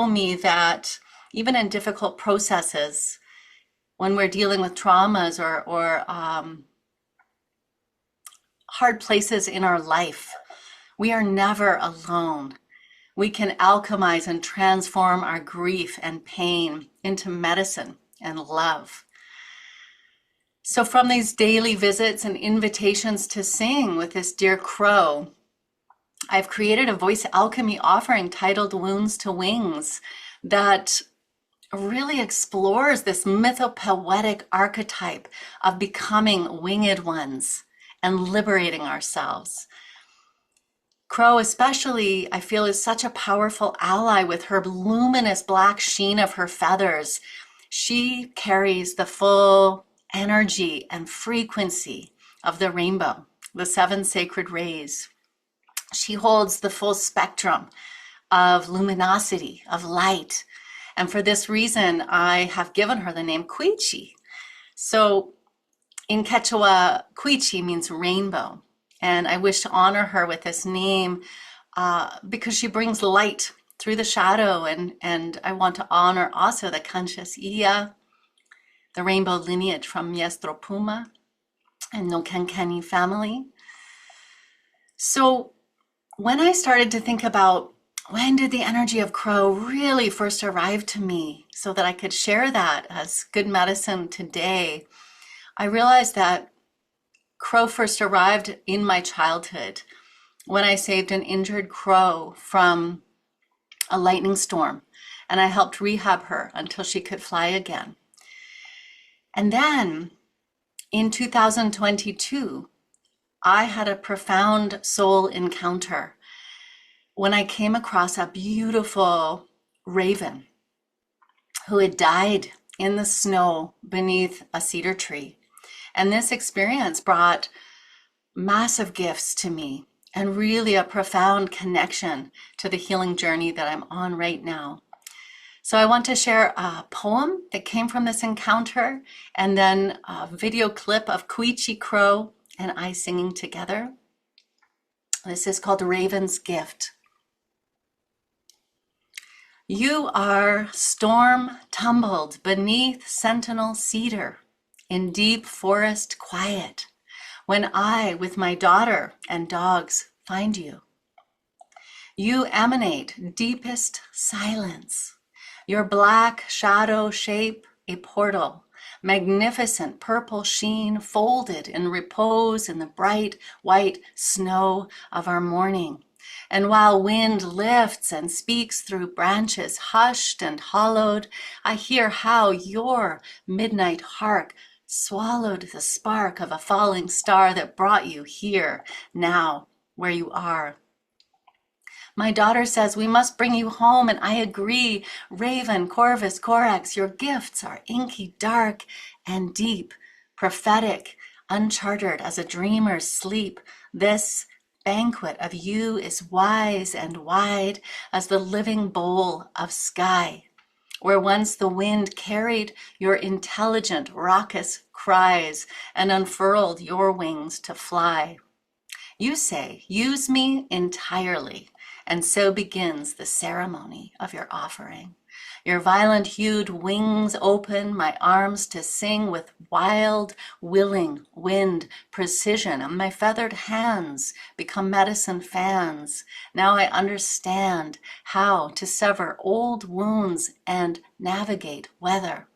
S7: me that even in difficult processes, when we're dealing with traumas or hard places in our life, we are never alone. We can alchemize and transform our grief and pain into medicine and love. So from these daily visits and invitations to sing with this dear crow, I've created a voice alchemy offering titled Wounds to Wings that really explores this mythopoetic archetype of becoming winged ones and liberating ourselves. Crow especially, I feel, is such a powerful ally with her luminous black sheen of her feathers. She carries the full energy and frequency of the rainbow, the 7 sacred rays. She holds the full spectrum of luminosity, of light. And for this reason, I have given her the name Quichi. So in Quechua, Quichi means rainbow. And I wish to honor her with this name because she brings light through the shadow. And I want to honor also the Conscious Iya, the rainbow lineage from Miestro Puma and Nokenkeni family. So when I started to think about when did the energy of crow really first arrive to me so that I could share that as good medicine today, I realized that crow first arrived in my childhood when I saved an injured crow from a lightning storm, and I helped rehab her until she could fly again. And then in 2022, I had a profound soul encounter when I came across a beautiful raven who had died in the snow beneath a cedar tree. And this experience brought massive gifts to me and really a profound connection to the healing journey that I'm on right now. So I want to share a poem that came from this encounter and then a video clip of Quichi Crow and I singing together. This is called Raven's Gift. You are storm tumbled beneath sentinel cedar in deep forest quiet when I with my daughter and dogs find you. You emanate deepest silence. Your black shadow shape a portal, magnificent purple sheen folded in repose in the bright white snow of our morning. And while wind lifts and speaks through branches hushed and hollowed, I hear how your midnight hark swallowed the spark of a falling star that brought you here, now, where you are. My daughter says we must bring you home, and I agree. Raven, Corvus, Corax, your gifts are inky, dark, and deep, prophetic, unchartered as a dreamer's sleep. This banquet of you is wise and wide as the living bowl of sky, where once the wind carried your intelligent, raucous cries and unfurled your wings to fly. You say, use me entirely, and so begins the ceremony of your offering. Your violent-hued wings open my arms to sing with wild, willing wind precision, and my feathered hands become medicine fans. Now I understand how to sever old wounds and navigate weather.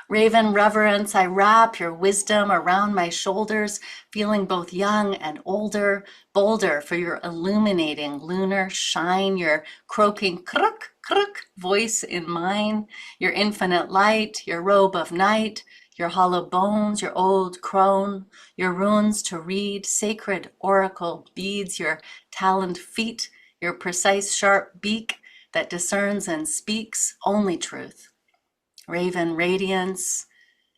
S7: Raven reverence, I wrap your wisdom around my shoulders, feeling both young and older, bolder for your illuminating lunar shine, your croaking kruk, kruk voice in mine, your infinite light, your robe of night, your hollow bones, your old crone, your runes to read, sacred oracle beads, your taloned feet, your precise sharp beak that discerns and speaks only truth. Raven radiance,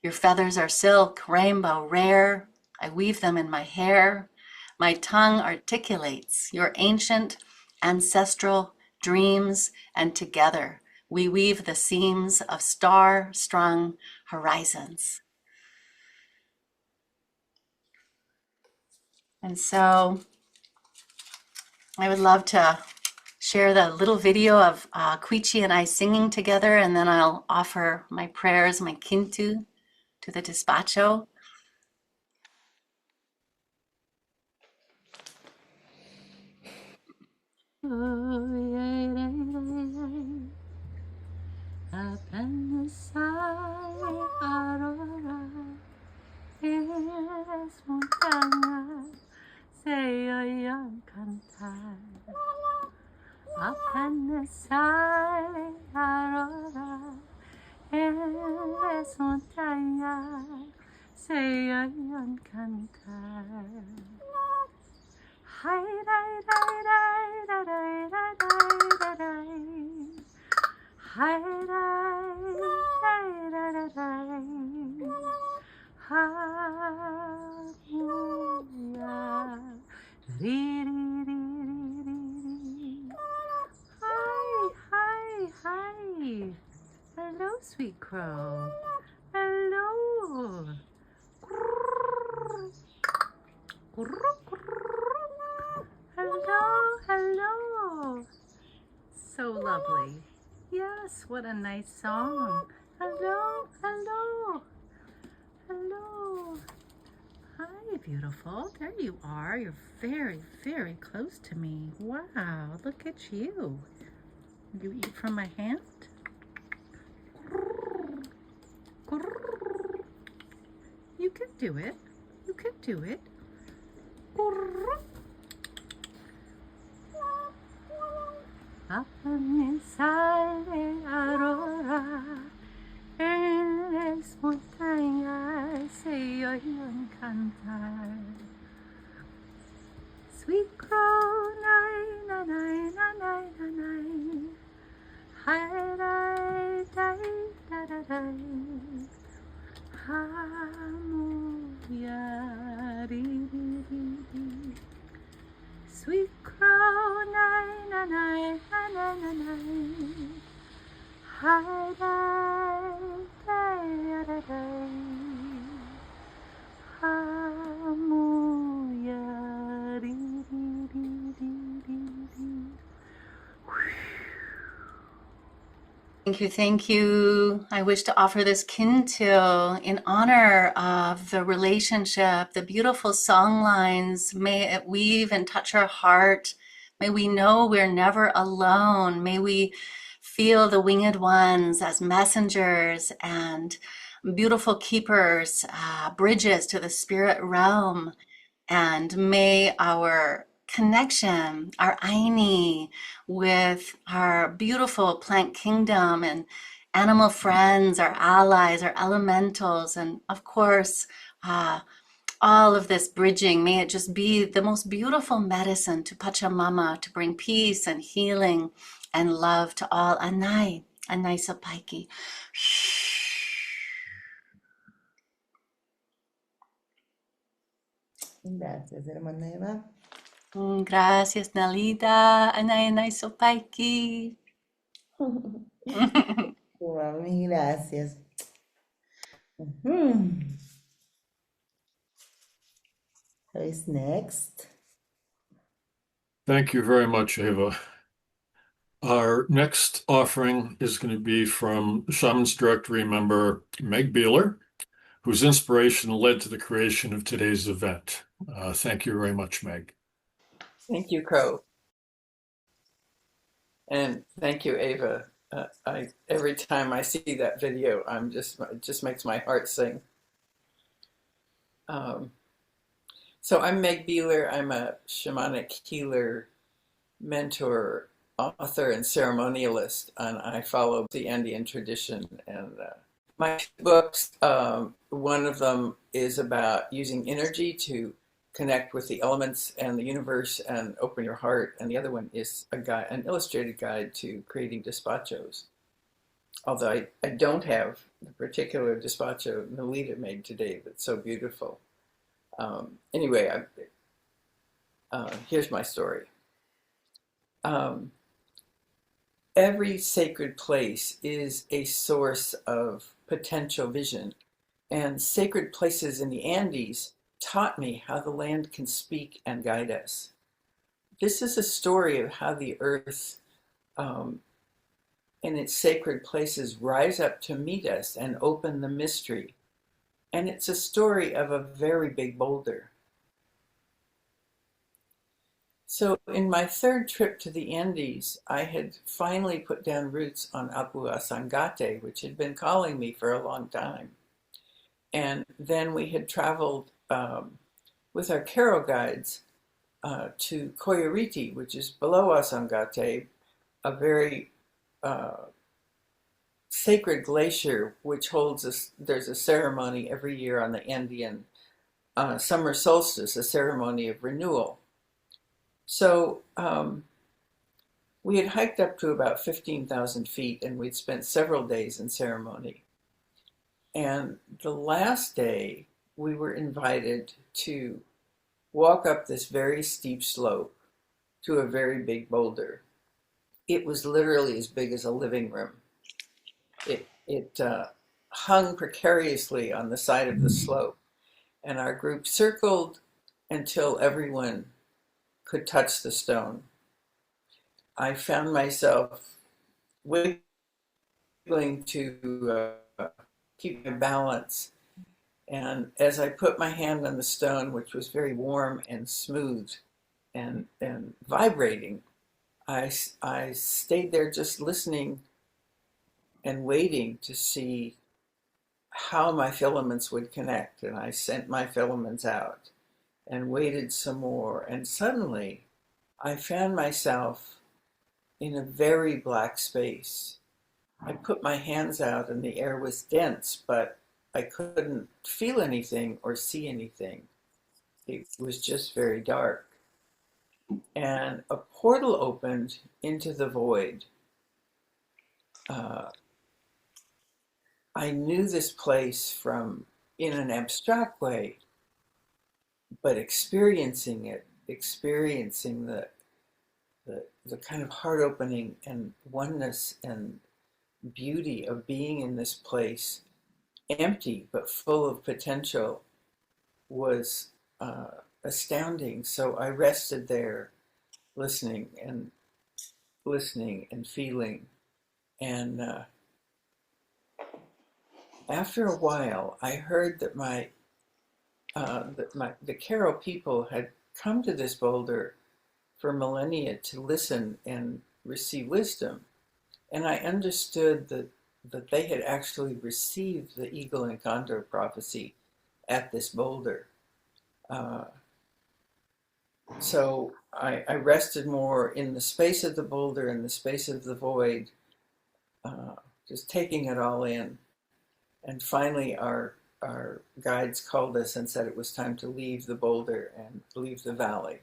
S7: your feathers are silk, rainbow rare, I weave them in my hair. My tongue articulates your ancient, ancestral dreams, and together we weave the seams of star-strung horizons. And so I would love to share the little video of Quichi and I singing together, and then I'll offer my prayers, my kintu, to the despacho. Eres montaña, se oyen cantar. Apenas sale aurora, eres montaña, se oyen cantar. Hi, dai, dai, dai, dai, dai, dai, dai, dai. Hi, dai, dai, dai, dai, dai. Hallelujah. Ri, ri, ri, ri, ri. Hi, hi, hi. Hello, sweet crow. Hello. Grrr. Grrr, grrr. Hello, hello. So lovely. Yes, what a nice song. Hello, hello. Hello. Hi, beautiful. There you are. You're very, very close to me. Wow, look at you. You eat from my hand? You can do it. You can do it. Apenas sale aurora, en las montañas se oyen cantar. Sweet crow, nai, na, nai, na, nai, na, nai. Hi, dai, dai, da, da, dai. Hamuya, ri, ri, ri, ri. Sweet crow, nai, na, nai, na, na, na, nai. Hi, dai, dai, da, dai. Hamuya, ri, ri, ri, ri, ri, ri. Thank you. I wish to offer this kintu in honor of the relationship, the beautiful song lines. May it weave and touch our heart. May we know we're never alone. May we feel the winged ones as messengers and beautiful keepers, bridges to the spirit realm. And may our connection, our aini, with our beautiful plant kingdom and animal friends, our allies, our elementals, and of course, all of this bridging, may it just be the most beautiful medicine to Pachamama to bring peace and healing and love to all. Anai, Anai Sapaiki.
S3: Gracias, hermana Eva.
S7: Gracias, Nelida. Anay, Anay Sopaiki.
S3: Wow, mil gracias. Who is next?
S4: Thank you very much, Ava. Our next offering is going to be from Shamans Directory member Meg Beeler, whose inspiration led to the creation of today's event. Thank you very much, Meg.
S2: Thank you, Crow. And thank you, Ava. Every time I see that video, it just makes my heart sing. So I'm Meg Beeler. I'm a shamanic healer, mentor, author, and ceremonialist, and I follow the Andean tradition. And my books, one of them is about using energy to connect with the elements and the universe and open your heart, and the other one is an illustrated guide to creating despachos. Although I don't have the particular despacho Nelida made today that's so beautiful. Anyway, here's my story. Every sacred place is a source of potential vision, and sacred places in the Andes taught me how the land can speak and guide us. This is a story of how the earth and its sacred places rise up to meet us and open the mystery. And it's a story of a very big boulder. So in my third trip to the Andes, I had finally put down roots on Apu Asangate, which had been calling me for a long time. And then we had traveled with our Caro guides to Coyariti, which is below Asangate, a very sacred glacier, which there's a ceremony every year on the Andean summer solstice, a ceremony of renewal. So we had hiked up to about 15,000 feet, and we'd spent several days in ceremony. And the last day, we were invited to walk up this very steep slope to a very big boulder. It was literally as big as a living room. It hung precariously on the side of the slope, and our group circled until everyone could touch the stone. I found myself wiggling to keep my balance, and as I put my hand on the stone, which was very warm and smooth and vibrating, I stayed there just listening and waiting to see how my filaments would connect. And I sent my filaments out and waited some more. And suddenly I found myself in a very black space. I put my hands out and the air was dense, but I couldn't feel anything or see anything. It was just very dark. And a portal opened into the void. I knew this place from in an abstract way, but experiencing it, experiencing the kind of heart opening and oneness and beauty of being in this place, empty but full of potential, was astounding. So I rested there, listening and feeling. And after a while, I heard that the Caro people had come to this boulder for millennia to listen and receive wisdom. And I understood that they had actually received the eagle and condor prophecy at this boulder. So I rested more in the space of the boulder, in the space of the void, just taking it all in. And finally, our guides called us and said it was time to leave the boulder and leave the valley.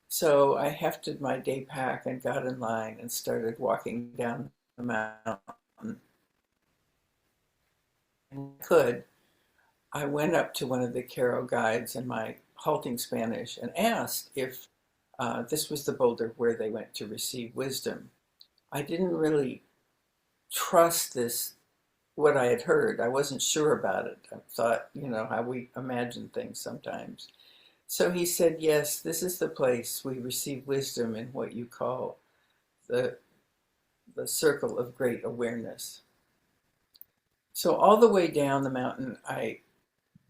S2: So I hefted my day pack and got in line and started walking down the mountain. I went up to one of the Caro guides in my halting Spanish and asked if this was the boulder where they went to receive wisdom. I didn't really trust what I had heard. I wasn't sure about it. I thought, how we imagine things sometimes. So he said, yes, this is the place we receive wisdom in what you call the circle of great awareness. So all the way down the mountain, I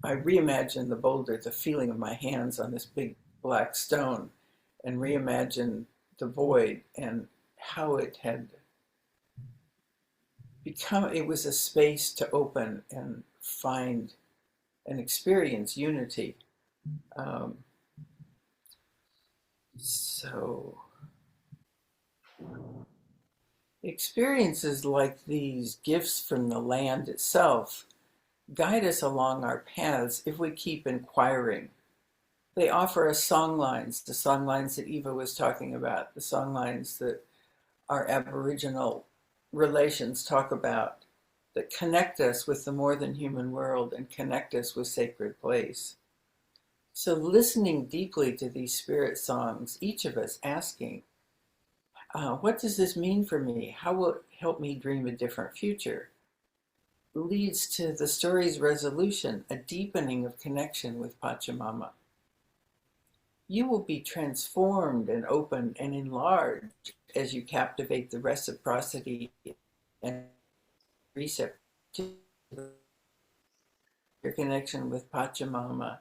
S2: reimagined the boulder, the feeling of my hands on this big black stone, and reimagined the void and how it had it was a space to open and find and experience unity. So experiences like these, gifts from the land itself, guide us along our paths if we keep inquiring. They offer us songlines, the songlines that Eva was talking about, the songlines that our Aboriginal relations talk about, that connect us with the more than human world and connect us with sacred place. So listening deeply to these spirit songs, each of us asking, what does this mean for me? How will it help me dream a different future? Leads to the story's resolution, a deepening of connection with Pachamama. You will be transformed and opened and enlarged as you captivate the reciprocity and receptivity of your connection with Pachamama.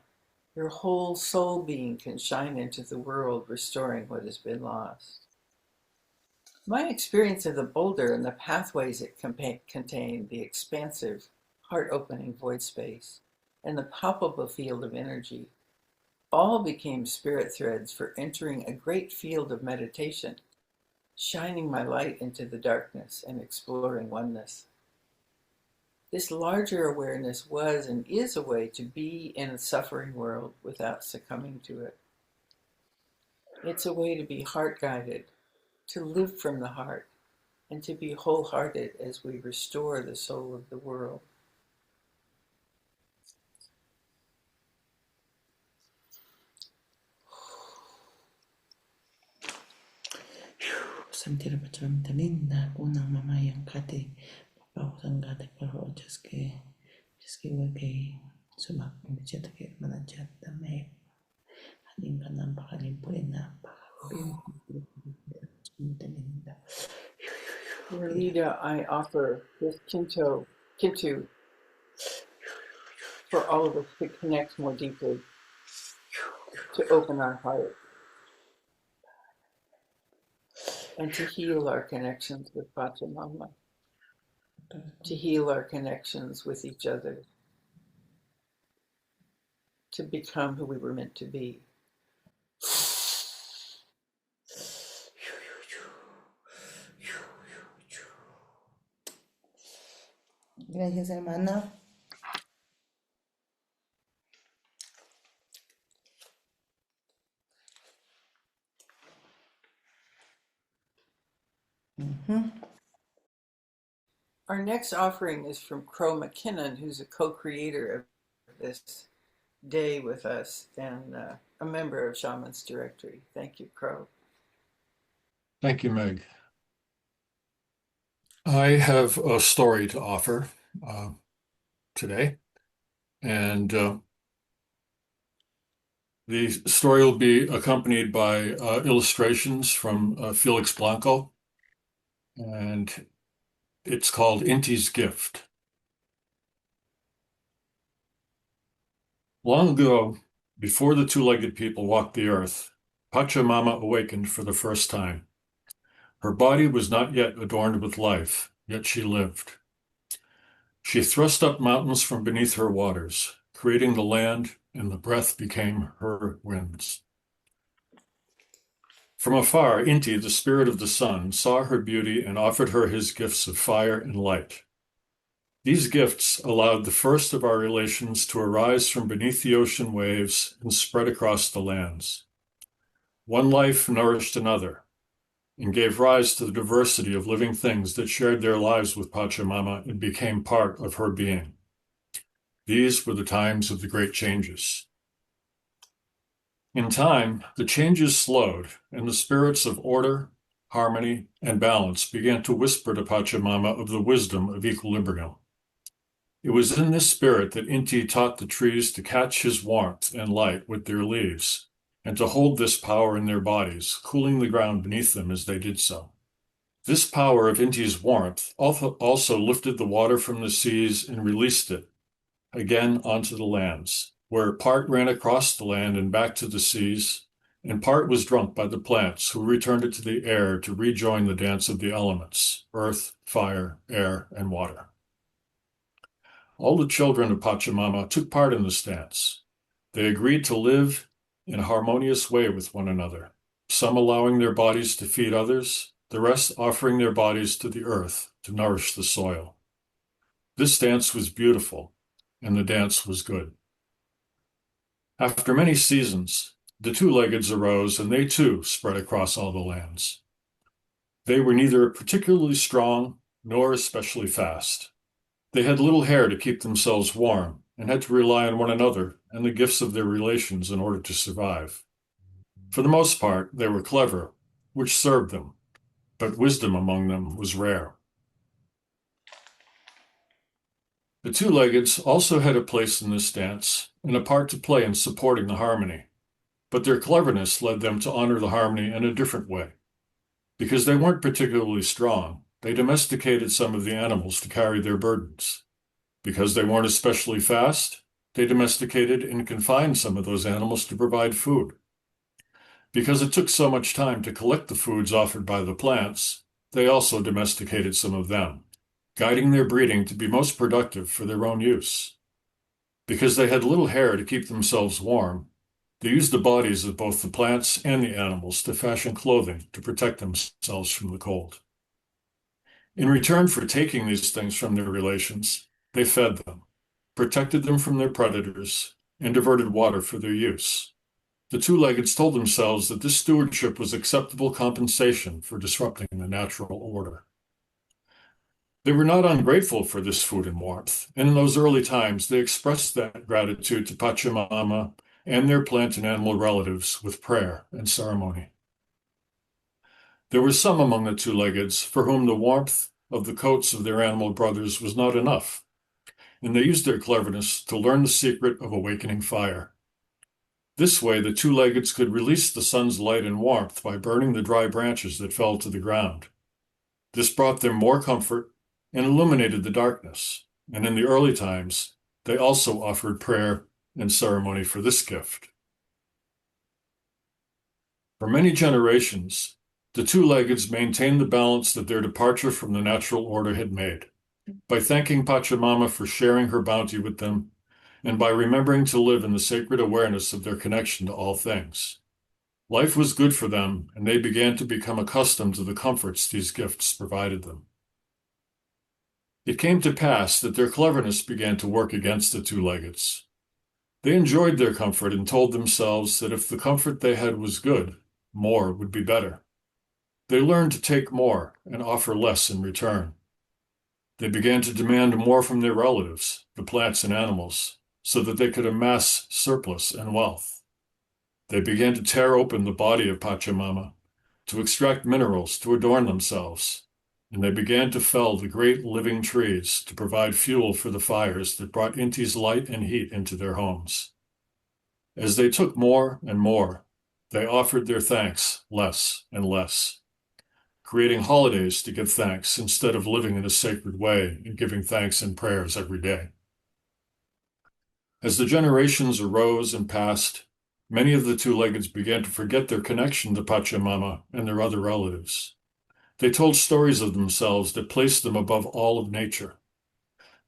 S2: Your whole soul being can shine into the world, restoring what has been lost. My experience of the boulder and the pathways it contained, the expansive, heart-opening void space, and the palpable field of energy, all became spirit threads for entering a great field of meditation, shining my light into the darkness and exploring oneness. This larger awareness was and is a way to be in a suffering world without succumbing to it. It's a way to be heart-guided, to live from the heart, and to be wholehearted as we restore the soul of the world.
S3: Sentir Pachamama linda, una mamá yang kate, papa usang kate pero just que wake sumak pembicara ke mana jata me, haning kanam pakalim puena, linda.
S2: Nelida, I offer this Kintu for all of us to connect more deeply, to open our heart, and to heal our connections with Pachamama, to heal our connections with each other, to become who we were meant to be.
S3: Gracias, hermana.
S2: Our next offering is from Crow McKinnon, who's a co-creator of this day with us and a member of Shamans Directory. Thank you, Crow.
S4: Thank you, Meg. I have a story to offer today, and the story will be accompanied by illustrations from Felix Blanco, and it's called Inti's Gift. Long ago, before the two-legged people walked the earth, Pachamama awakened for the first time. Her body was not yet adorned with life, yet she lived. She thrust up mountains from beneath her waters, creating the land, and the breath became her winds. From afar, Inti, the spirit of the sun, saw her beauty and offered her his gifts of fire and light. These gifts allowed the first of our relations to arise from beneath the ocean waves and spread across the lands. One life nourished another and gave rise to the diversity of living things that shared their lives with Pachamama and became part of her being. These were the times of the great changes. In time, the changes slowed, and the spirits of order, harmony, and balance began to whisper to Pachamama of the wisdom of equilibrium. It was in this spirit that Inti taught the trees to catch his warmth and light with their leaves, and to hold this power in their bodies, cooling the ground beneath them as they did so. This power of Inti's warmth also lifted the water from the seas and released it again onto the lands, where part ran across the land and back to the seas, and part was drunk by the plants, who returned it to the air to rejoin the dance of the elements, earth, fire, air, and water. All the children of Pachamama took part in this dance. They agreed to live in a harmonious way with one another, some allowing their bodies to feed others, the rest offering their bodies to the earth to nourish the soil. This dance was beautiful, and the dance was good. After many seasons, the two-leggeds arose, and they too spread across all the lands. They were neither particularly strong nor especially fast. They had little hair to keep themselves warm and had to rely on one another and the gifts of their relations in order to survive. For the most part, they were clever, which served them, but wisdom among them was rare. The two-leggeds also had a place in this dance and a part to play in supporting the harmony, but their cleverness led them to honor the harmony in a different way. Because they weren't particularly strong, they domesticated some of the animals to carry their burdens. Because they weren't especially fast, they domesticated and confined some of those animals to provide food. Because it took so much time to collect the foods offered by the plants, they also domesticated some of them, guiding their breeding to be most productive for their own use. Because they had little hair to keep themselves warm, they used the bodies of both the plants and the animals to fashion clothing to protect themselves from the cold. In return for taking these things from their relations, they fed them, protected them from their predators, and diverted water for their use. The two-leggeds told themselves that this stewardship was acceptable compensation for disrupting the natural order. They were not ungrateful for this food and warmth, and in those early times they expressed that gratitude to Pachamama and their plant and animal relatives with prayer and ceremony. There were some among the two-leggeds for whom the warmth of the coats of their animal brothers was not enough, and they used their cleverness to learn the secret of awakening fire. This way, the two-leggeds could release the sun's light and warmth by burning the dry branches that fell to the ground. This brought them more comfort and illuminated the darkness, and in the early times, they also offered prayer and ceremony for this gift. For many generations, the two-leggeds maintained the balance that their departure from the natural order had made, by thanking Pachamama for sharing her bounty with them, and by remembering to live in the sacred awareness of their connection to all things. Life was good for them, and they began to become accustomed to the comforts these gifts provided them. It came to pass that their cleverness began to work against the two-leggeds. They enjoyed their comfort and told themselves that if the comfort they had was good, more would be better. They learned to take more and offer less in return. They began to demand more from their relatives, the plants and animals, so that they could amass surplus and wealth. They began to tear open the body of Pachamama, to extract minerals to adorn themselves, and they began to fell the great living trees to provide fuel for the fires that brought Inti's light and heat into their homes. As they took more and more, they offered their thanks less and less, creating holidays to give thanks instead of living in a sacred way and giving thanks and prayers every day. As the generations arose and passed, many of the two-leggeds began to forget their connection to Pachamama and their other relatives. They told stories of themselves that placed them above all of nature.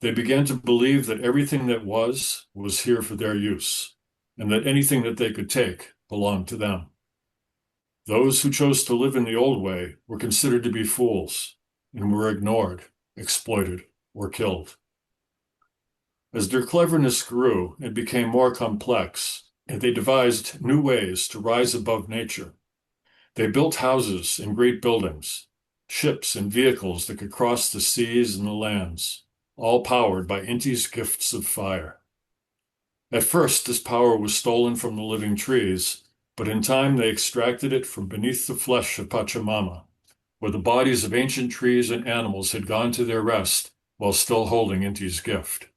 S4: They began to believe that everything that was here for their use, and that anything that they could take belonged to them. Those who chose to live in the old way were considered to be fools and were ignored, exploited, or killed. As their cleverness grew and became more complex, and they devised new ways to rise above nature, they built houses and great buildings, ships and vehicles that could cross the seas and the lands, all powered by Inti's gifts of fire. At first, this power was stolen from the living trees, but in time they extracted it from beneath the flesh of Pachamama, where the bodies of ancient trees and animals had gone to their rest while still holding Inti's gift,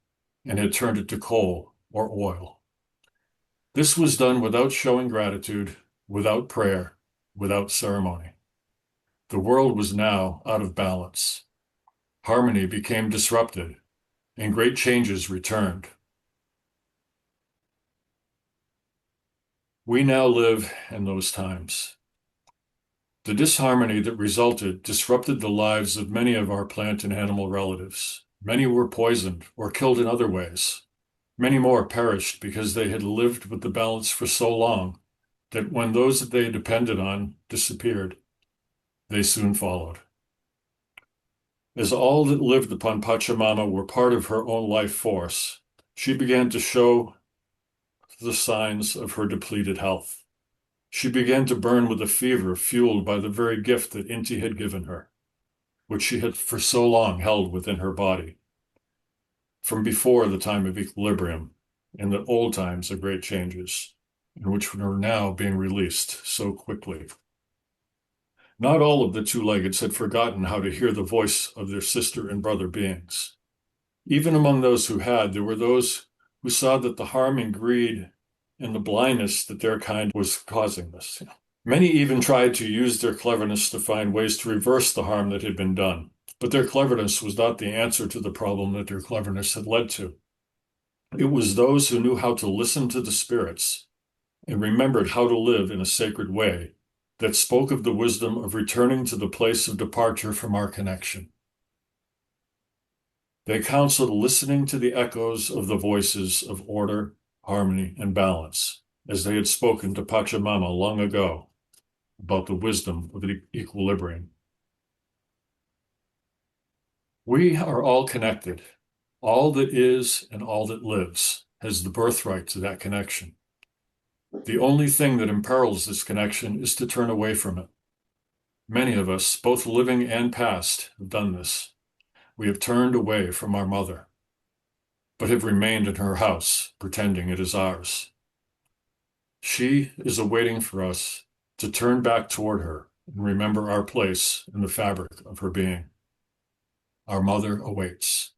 S4: and had turned it to coal or oil. This was done without showing gratitude, without prayer, without ceremony. The world was now out of balance. Harmony became disrupted, and great changes returned. We now live in those times. The disharmony that resulted disrupted the lives of many of our plant and animal relatives. Many were poisoned or killed in other ways. Many more perished because they had lived with the balance for so long that when those that they depended on disappeared, they soon followed. As all that lived upon Pachamama were part of her own life force, she began to show the signs of her depleted health. She began to burn with a fever fueled by the very gift that Inti had given her, which she had for so long held within her body, from before the time of equilibrium, in the old times of great changes, in which were now being released so quickly. Not all of the two-leggeds had forgotten how to hear the voice of their sister and brother beings. Even among those who had, there were those who saw that the harm and greed and the blindness that their kind was causing this. Many even tried to use their cleverness to find ways to reverse the harm that had been done. But their cleverness was not the answer to the problem that their cleverness had led to. It was those who knew how to listen to the spirits and remembered how to live in a sacred way that spoke of the wisdom of returning to the place of departure from our connection. They counseled listening to the echoes of the voices of order, harmony, and balance, as they had spoken to Pachamama long ago about the wisdom of equilibrium. We are all connected. All that is and all that lives has the birthright to that connection. The only thing that imperils this connection is to turn away from it. Many of us, both living and past, have done this. We have turned away from our mother, but have remained in her house, pretending it is ours. She is awaiting for us to turn back toward her and remember our place in the fabric of her being. Our mother awaits.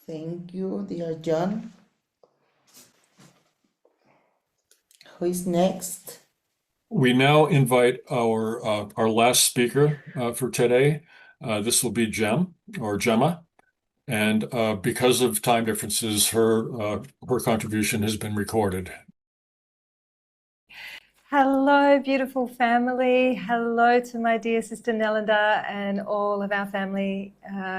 S3: Thank you, dear John. Who is next?
S4: We now invite our last speaker for today. This will be Gemma, and because of time differences, her contribution has been recorded.
S8: Hello, beautiful family. Hello to my dear sister Nelida and all of our family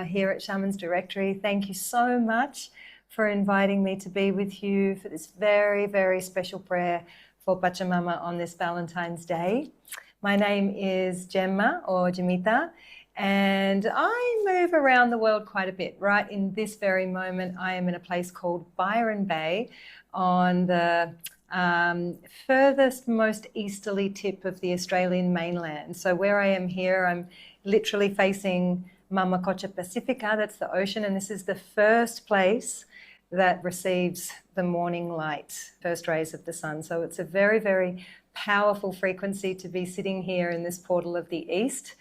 S8: here at Shamans Directory. Thank you so much for inviting me to be with you for this very, very special prayer for Pachamama on this Valentine's Day. My name is Gemma or Jamita, and I move around the world quite a bit. Right in this very moment, I am in a place called Byron Bay on the furthest, most easterly tip of the Australian mainland. So where I am here, I'm literally facing Mamacocha Pacifica, that's the ocean, and this is the first place that receives the morning light, first rays of the sun. So it's a very, very powerful frequency to be sitting here in this portal of the east,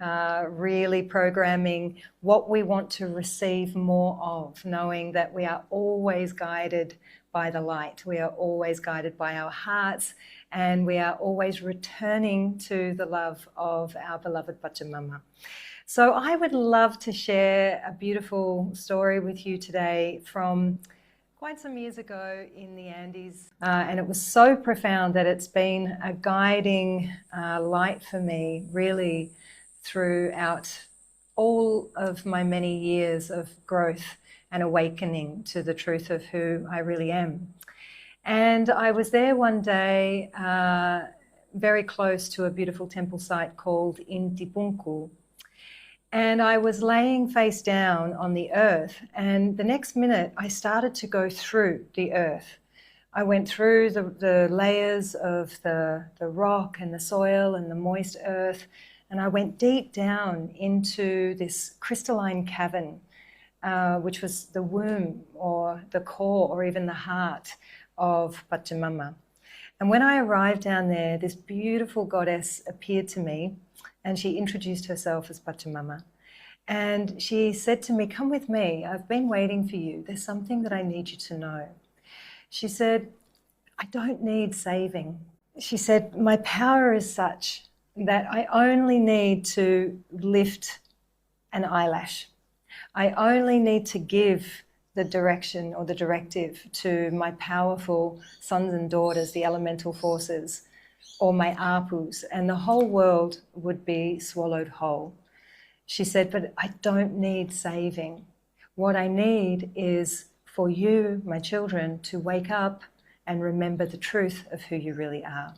S8: really programming what we want to receive more of, knowing that we are always guided by the light. We are always guided by our hearts, and we are always returning to the love of our beloved Pachamama. So I would love to share a beautiful story with you today from quite some years ago in the Andes, and it was so profound that it's been a guiding light for me really throughout all of my many years of growth and awakening to the truth of who I really am. And I was there one day, very close to a beautiful temple site called Intipunku. And I was laying face down on the earth, and the next minute I started to go through the earth I went through the layers of the rock and the soil and the moist earth, and I went deep down into this crystalline cavern, which was the womb or the core or even the heart of Pachamama. And when I arrived down there, this beautiful goddess appeared to me, and she introduced herself as Pachamama. And she said to me, "Come with me, I've been waiting for you. There's something that I need you to know." She said, "I don't need saving." She said, "My power is such that I only need to lift an eyelash. I only need to give the direction or the directive to my powerful sons and daughters, the elemental forces, or my apus, and the whole world would be swallowed whole." She said, "But I don't need saving. What I need is for you, my children, to wake up and remember the truth of who you really are."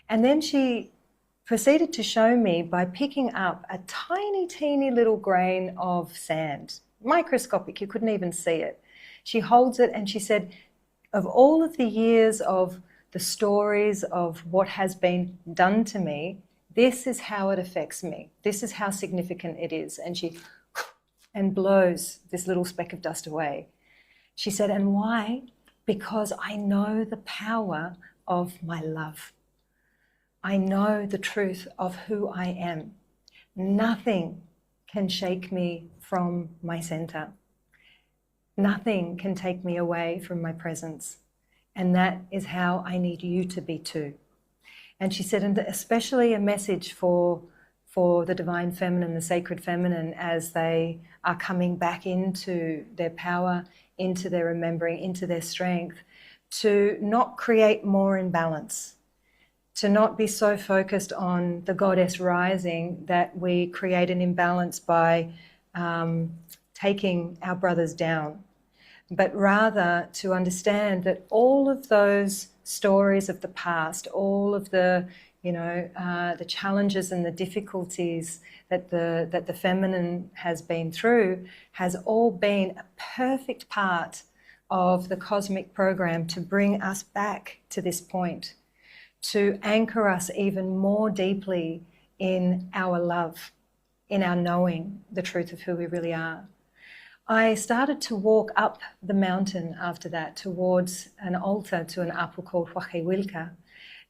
S8: And then she proceeded to show me by picking up a tiny, teeny little grain of sand, microscopic, you couldn't even see it. She holds it and she said, "Of all of the years of the stories of what has been done to me, this is how it affects me. This is how significant it is." And she blows this little speck of dust away. She said, "And why? Because I know the power of my love. I know the truth of who I am. Nothing can shake me from my center. Nothing can take me away from my presence. And that is how I need you to be too." And she said, and especially a message for the divine feminine, the sacred feminine, as they are coming back into their power, into their remembering, into their strength, to not create more imbalance, to not be so focused on the goddess rising that we create an imbalance by taking our brothers down, but rather to understand that all of those stories of the past, all of the the challenges and the difficulties that the feminine has been through, has all been a perfect part of the cosmic program to bring us back to this point, to anchor us even more deeply in our love, in our knowing the truth of who we really are. I started to walk up the mountain after that towards an altar to an apu called Vilca.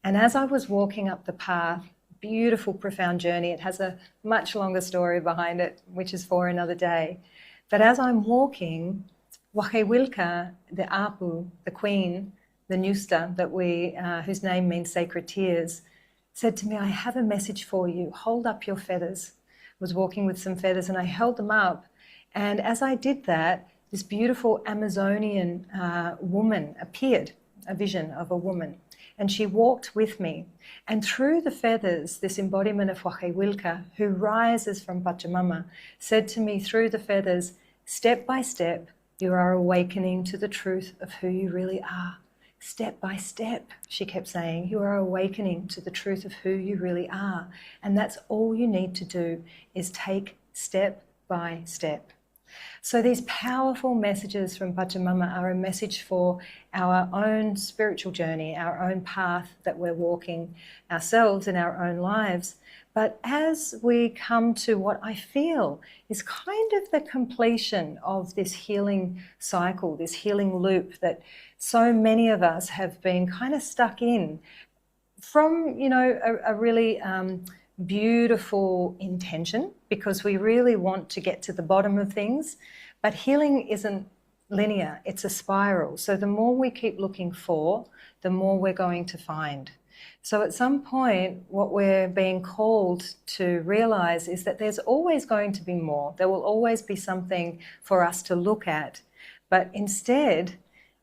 S8: And as I was walking up the path, beautiful, profound journey, it has a much longer story behind it, which is for another day. But as I'm walking, Vilca, the apu, the queen, the Nusta, whose name means sacred tears, said to me, "I have a message for you. Hold up your feathers." I was walking with some feathers and I held them up. And as I did that, this beautiful Amazonian woman appeared, a vision of a woman. And she walked with me. And through the feathers, this embodiment of Vilca, who rises from Pachamama, said to me through the feathers, "Step by step, you are awakening to the truth of who you really are. Step by step," she kept saying, "you are awakening to the truth of who you really are. And that's all you need to do, is take step by step." So these powerful messages from Pachamama are a message for our own spiritual journey, our own path that we're walking ourselves in our own lives. But as we come to what I feel is kind of the completion of this healing cycle, this healing loop that so many of us have been kind of stuck in from, a really beautiful intention, because we really want to get to the bottom of things. But healing isn't linear, it's a spiral. So the more we keep looking for, the more we're going to find. So at some point, what we're being called to realize is that there's always going to be more. There will always be something for us to look at. But instead,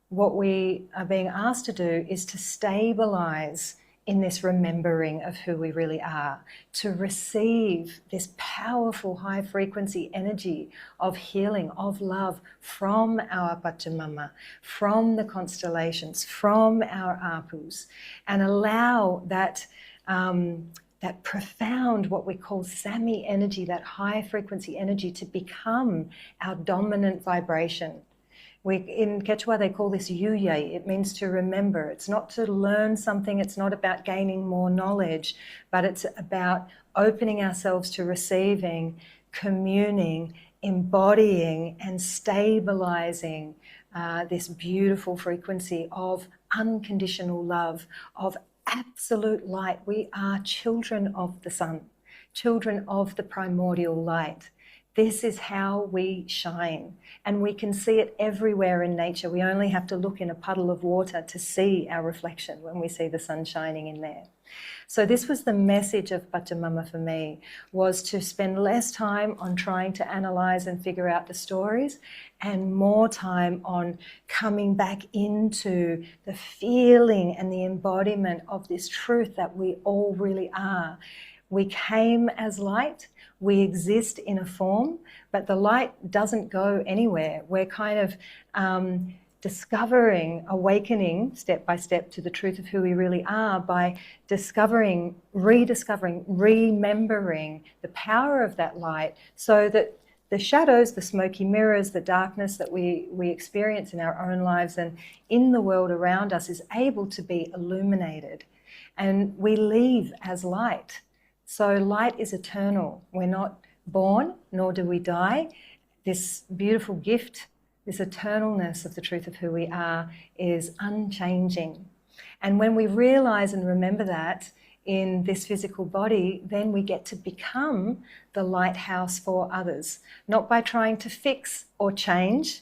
S8: what we are being asked to do is to stabilize in this remembering of who we really are, to receive this powerful high frequency energy of healing, of love from our Pachamama, from the constellations, from our apus, and allow that that profound, what we call Sami energy, that high frequency energy, to become our dominant vibration. In Quechua, they call this yuye. It means to remember. It's not to learn something. It's not about gaining more knowledge, but it's about opening ourselves to receiving, communing, embodying, and stabilizing this beautiful frequency of unconditional love, of absolute light. We are children of the sun, children of the primordial light. This is how we shine, and we can see it everywhere in nature. We only have to look in a puddle of water to see our reflection when we see the sun shining in there. So this was the message of Pachamama for me, was to spend less time on trying to analyze and figure out the stories and more time on coming back into the feeling and the embodiment of this truth that we all really are. We came as light. We exist in a form, but the light doesn't go anywhere. We're kind of discovering, awakening step by step to the truth of who we really are by discovering, rediscovering, remembering the power of that light, so that the shadows, the smoky mirrors, the darkness that we experience in our own lives and in the world around us is able to be illuminated. And we leave as light. So light is eternal. We're not born, nor do we die. This beautiful gift, this eternalness of the truth of who we are, is unchanging. And when we realize and remember that in this physical body, then we get to become the lighthouse for others, not by trying to fix or change,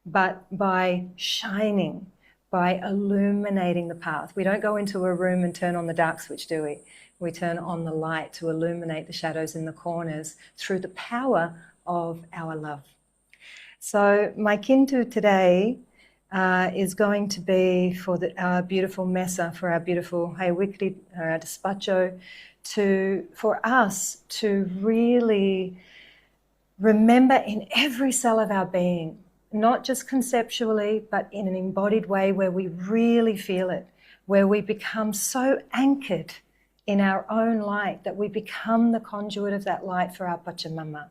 S8: but by shining, by illuminating the path. We don't go into a room and turn on the dark switch, do we? We turn on the light to illuminate the shadows in the corners through the power of our love. So my kintu today is going to be for our beautiful mesa, for our beautiful Hayawikri, our despacho, for us to really remember in every cell of our being, not just conceptually, but in an embodied way where we really feel it, where we become so anchored in our own light that we become the conduit of that light for our Pachamama,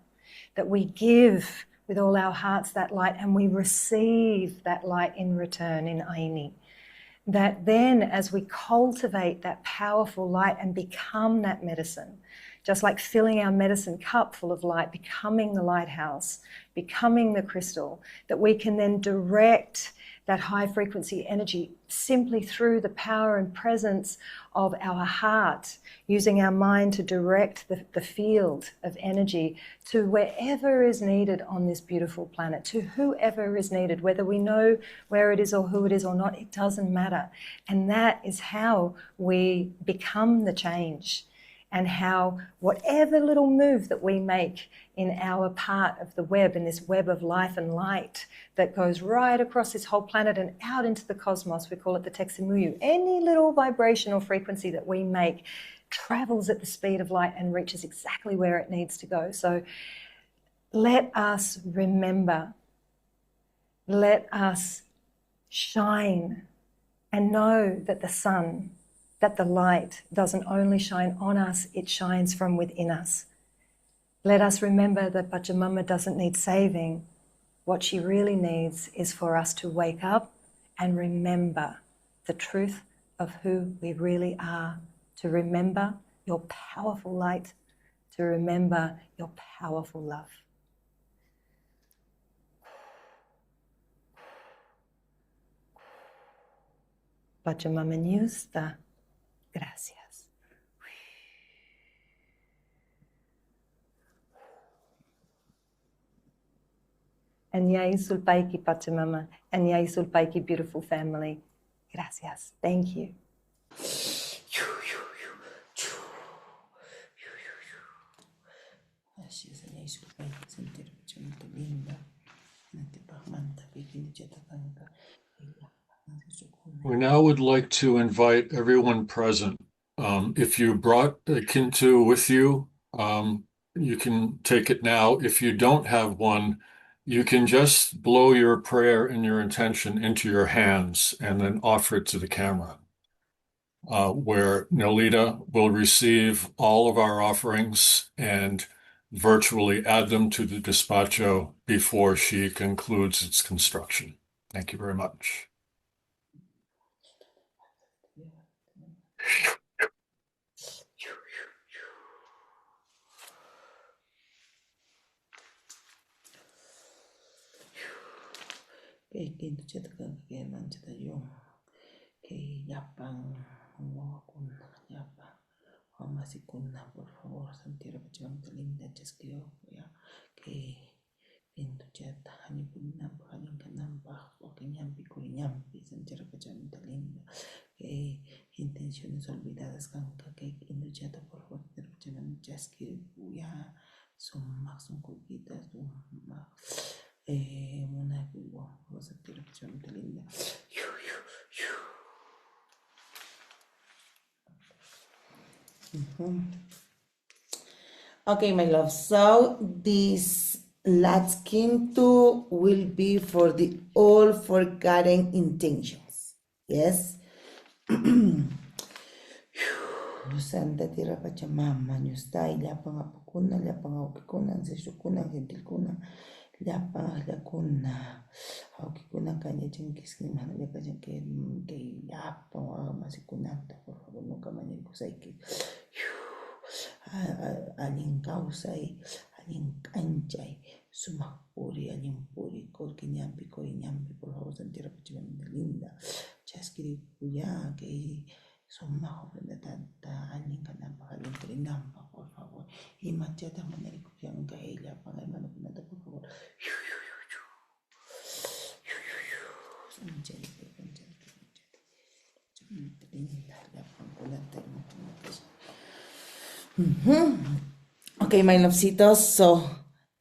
S8: that we give with all our hearts that light and we receive that light in return in Aini. That then as we cultivate that powerful light and become that medicine, just like filling our medicine cup full of light, becoming the lighthouse, becoming the crystal, that we can then direct that high frequency energy simply through the power and presence of our heart, using our mind to direct the field of energy to wherever is needed on this beautiful planet, to whoever is needed, whether we know where it is or who it is or not, it doesn't matter. And that is how we become the change, and how whatever little move that we make in our part of the web, in this web of life and light that goes right across this whole planet and out into the cosmos, we call it the Teximuyu. Any little vibration or frequency that we make travels at the speed of light and reaches exactly where it needs to go. So let us remember, let us shine and know that the sun, that the light doesn't only shine on us, it shines from within us. Let us remember that Pachamama doesn't need saving. What she really needs is for us to wake up and remember the truth of who we really are, to remember your powerful light, to remember your powerful love. Pachamama Nyusta. Gracias. Anyai Sulpaiki Pachamama, Anyai Sulpaiki beautiful family. Gracias. Thank you.
S4: We now would like to invite everyone present. If you brought a Kintu with you, you can take it now. If you don't have one, you can just blow your prayer and your intention into your hands and then offer it to the camera, where Nelida will receive all of our offerings and virtually add them to the despacho before she concludes its construction. Thank you very much.
S3: Huaman, por favor, Santiago Pachamama linda, chasqueo, ya, que pinto chata, hanipunam, halinkanam, bajo, kenyampi, kuriñampi, Santiago Pachamama linda, que intenciones olvidadas, canca, que pinto chata, por favor, Santiago Pachamama chasqueo, ya, son más, son coquitas, son más, una, Santiago Pachamama linda, Okay, my love. So this last quinto will be for the all forgotten intentions. Yes. Santa Tierra Pachamama, Nyustai, Llapang Apukuna, Llapang Aukikuna, Seshukuna, Gentilkuna, Llapang Lakuna, Aukikuna, Kanya Chinkiskin, Llapang que Llapang Masikunata, por favor, nunca mañana Kusaiki. Alin kausay, alin kanchay, sumakpuri, alin puri, kolkinyampi, korinyampi, por favor, Santiago Pachamama linda, chaskiri kuya, que sumak ofrenda tanta, alin kanampa, alin karinampa, por favor, y machata manerico, yang kaila, pang hermano kunata, por favor, Okay, my lovesitos, so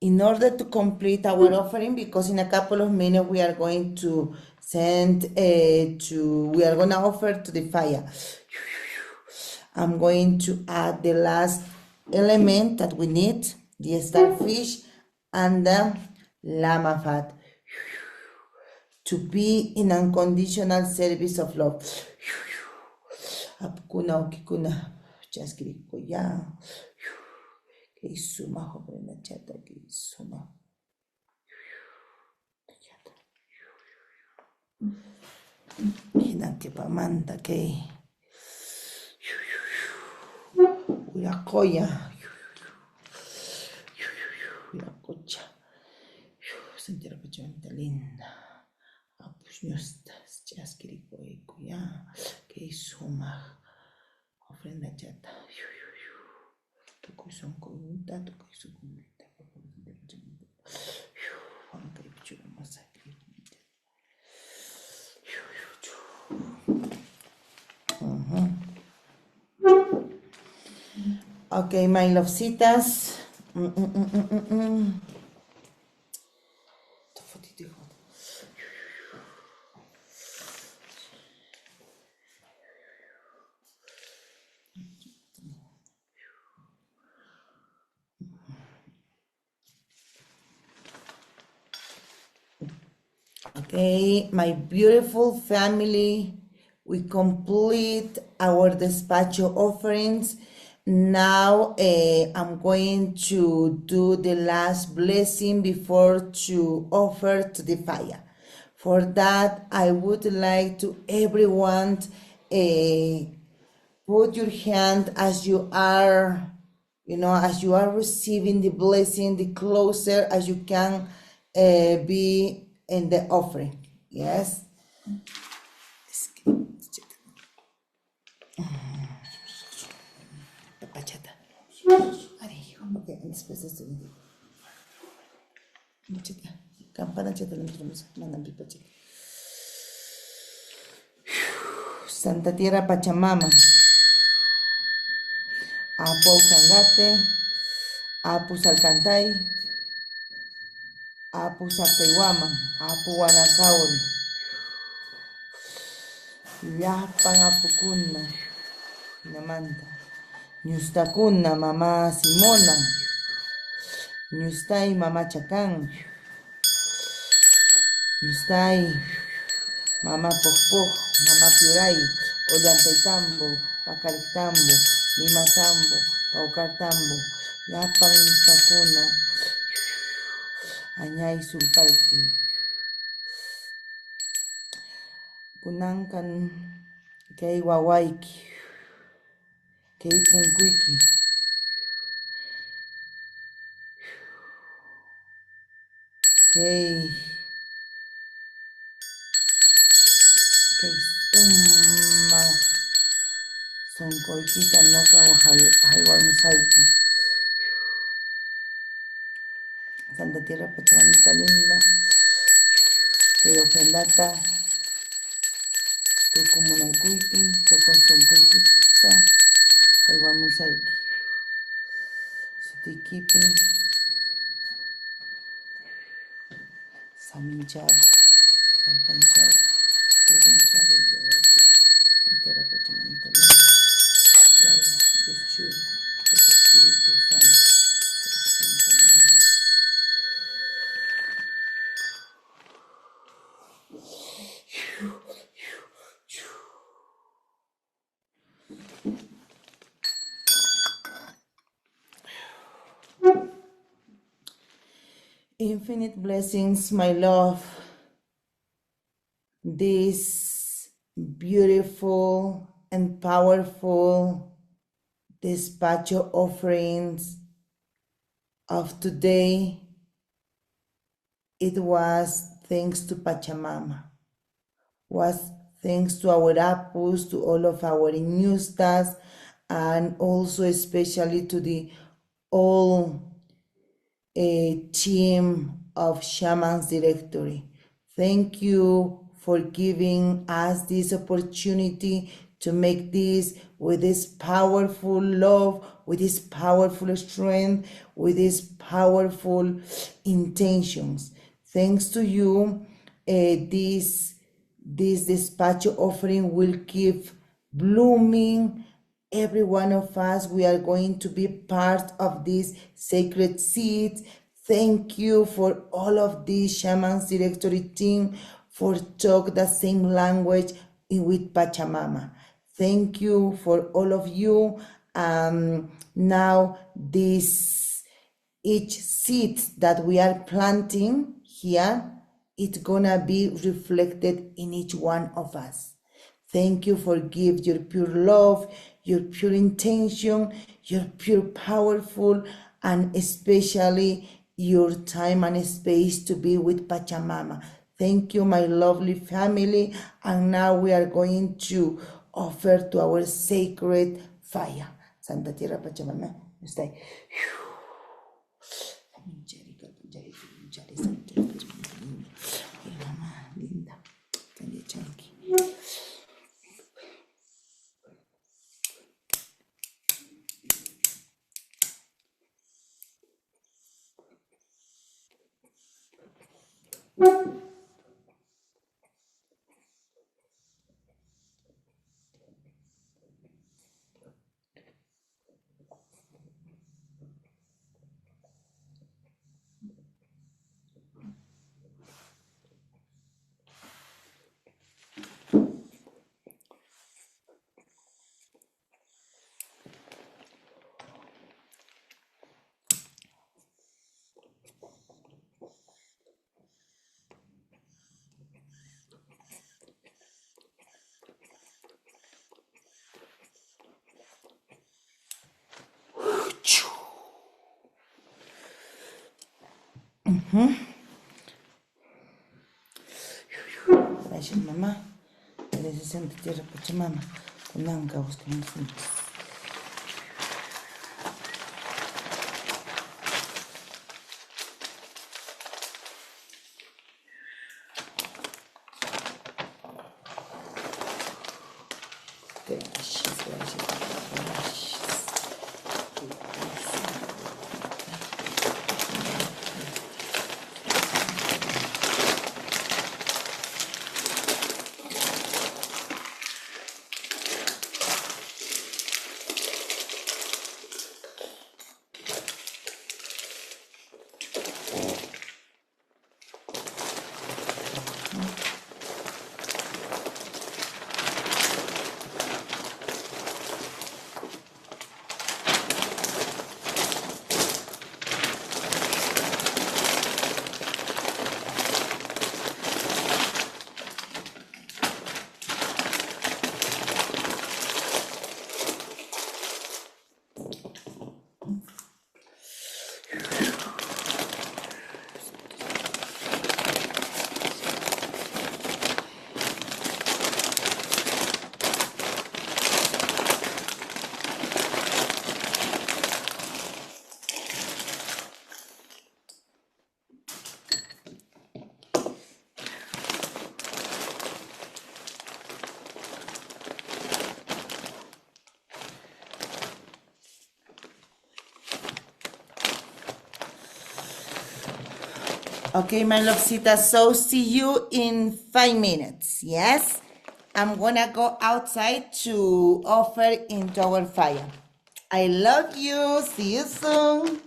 S3: in order to complete our offering, because in a couple of minutes we are going to we are going to offer to the fire. I'm going to add the last element that we need, the starfish and the llama fat, to be in unconditional service of love. Apkuna okikuna, chaskiriko ya. Que suma joven chata que suma. Hinante pamanta que Urakoya, Urakocha, Santiago Pachamama linda, Apuñustas, Chaskiriko ya, que suma ofrenda chata. Son comunidad, su comunidad, Okay, my lovesitas. Okay, my beautiful family, we complete our despacho offerings. Now I'm going to do the last blessing before to offer to the fire. For that, I would like to everyone put your hand as you are, as you are receiving the blessing, the closer as you can be in the offering. Yes. Okay, and después esto. Campana chata Santa Tierra Pachamama. Apu Sangate, Apu Salcantay, Apu Sacsayhuaman, Apu Guanacauri, Llapan Apukuna, Namanta, Ñustakuna, Mamá Simona, Ñustay, Mamá Chacán, Ñustay, Mamá Pokpok, Mamá Piuray, Ollantaytambo, Pacarictambo, Limatambo, Paucartambo, Llapan Ñustakuna, Añay Sulpayki. kunankan kay wawaiki, kay punkuiki, kay sonkoikita noka haiwarmusaiki. Santa Tierra Pachamamita linda, kay ofrendata, tukumunaykuiki, tukonsunkuykita, haiwarmusaiki. Sutikipi, saminchara, kalpanchara, turinchara y yawarchara. Santa Tierra Pachamamita linda, Yaya, Yeshua, Espíritu Santo, Pachamamita linda. Infinite blessings, my love. These beautiful and powerful despacho offerings of today, it was thanks to Pachamama, was thanks to our apus, to all of our Inustas, and also especially to the all team of Shamans Directory. Thank you for giving us this opportunity to make this with this powerful love, with this powerful strength, with these powerful intentions. Thanks to you, this despacho offering will keep blooming. Every one of us, we are going to be part of this sacred seed. Thank you for all of the Shamans Directory team for talk the same language with Pachamama. Thank you for all of you. Now each seed that we are planting here, it's gonna be reflected in each one of us. Thank you for give your pure love, your pure intention, your pure powerful, and especially your time and space to be with Pachamama. Thank you, my lovely family. And now we are going to offer to our sacred fire. Santa Tierra Pachamama, stay. Linda. Gracias, mamá. Gracias, Santa Tierra Pachamama. Kunanga, buscamos juntos. Gracias, gracias, gracias. Okay, my love Sita. So see you in 5 minutes. Yes? I'm gonna go outside to offer into our fire. I love you. See you soon.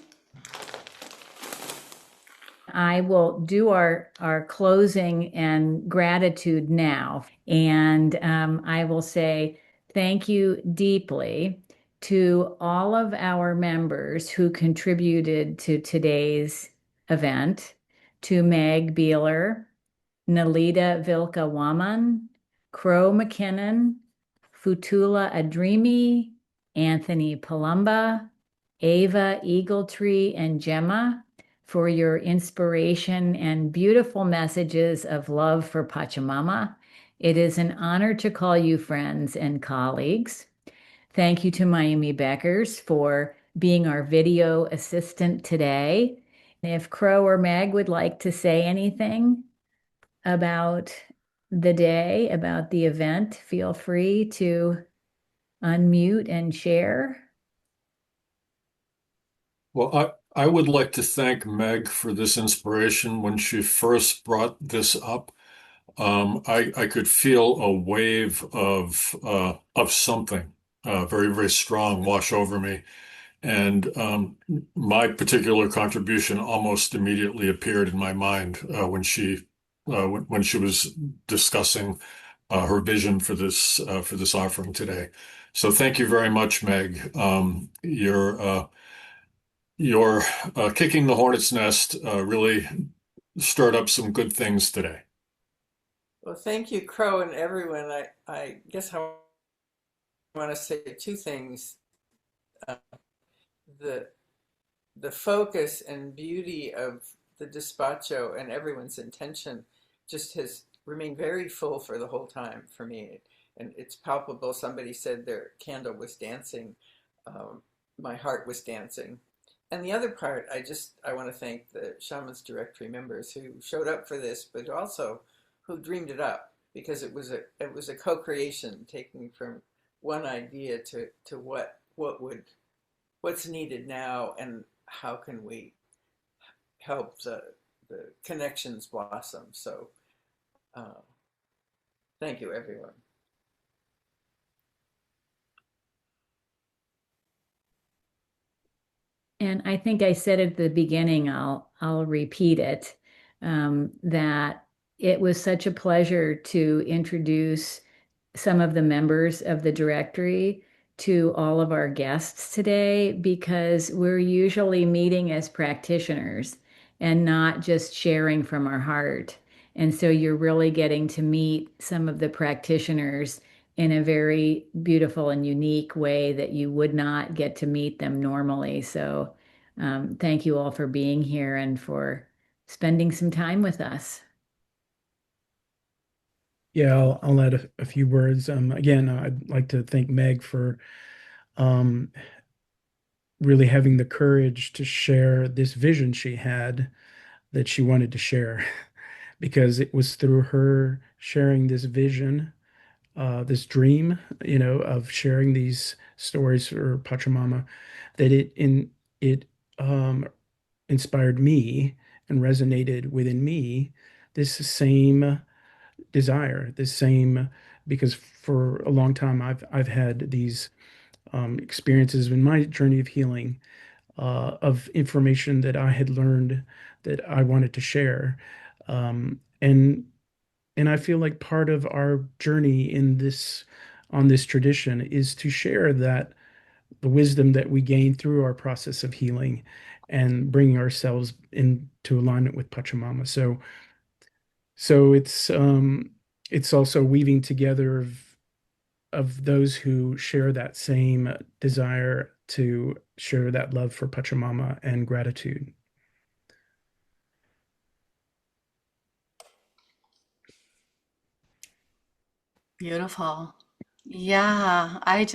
S1: I will do our closing and gratitude now. And I will say thank you deeply to all of our members who contributed to today's event, to Meg Beeler, Nelida Vilca Huaman, Crow McKinnon, Fotoula Adrimi, Anthony Palumba, Ava Eagletree, and Gemma for your inspiration and beautiful messages of love for Pachamama. It is an honor to call you friends and colleagues. Thank you to Mayumi Beckers for being our video assistant today. If Crow or Meg would like to say anything about the day, about the event, feel free to unmute and share.
S4: Well, I would like to thank Meg for this inspiration when she first brought this up. I could feel a wave of something very, very strong wash over me. And my particular contribution almost immediately appeared in my mind when she was discussing her vision for this offering today. So thank you very much, Meg. Your kicking the hornet's nest really stirred up some good things today.
S2: Well, thank you, Crow, and everyone. I guess I want to say two things. Uh, the the focus and beauty of the despacho and everyone's intention just has remained very full for the whole time for me. And it's palpable. Somebody said their candle was dancing. Um, my heart was dancing. And the other part, I want to thank the Shamans Directory members who showed up for this, but also who dreamed it up, because it was a co-creation, taking from one idea to what's needed now, and how can we help the connections blossom. So thank you, everyone.
S1: And I think I said at the beginning, I'll repeat it, that it was such a pleasure to introduce some of the members of the directory to all of our guests today, because we're usually meeting as practitioners and not just sharing from our heart. And so you're really getting to meet some of the practitioners in a very beautiful and unique way that you would not get to meet them normally. So thank you all for being here and for spending some time with us.
S6: Yeah, I'll add a few words. Again, I'd like to thank Meg for um, really having the courage to share this vision she had that she wanted to share, because it was through her sharing this vision, this dream, of sharing these stories for Pachamama, that it inspired me and resonated within me this same desire, this same, because for a long time I've had these experiences in my journey of healing, of information that I had learned that I wanted to share, and I feel like part of our journey on this tradition is to share that the wisdom that we gain through our process of healing and bringing ourselves into alignment with Pachamama. So it's also weaving together of those who share that same desire to share that love for Pachamama and gratitude.
S7: Beautiful. Yeah, I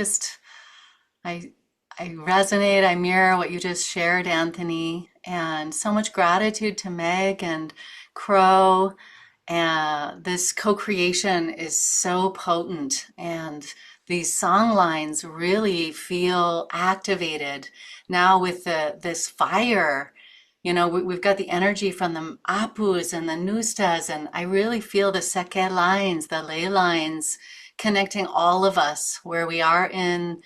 S7: I resonate, I mirror what you just shared, Anthony, and so much gratitude to Meg and Crow. And this co-creation is so potent, and these song lines really feel activated now with this fire You know, we've got the energy from the apus and the nustas, and I really feel the seke lines, the ley lines, connecting all of us where we are in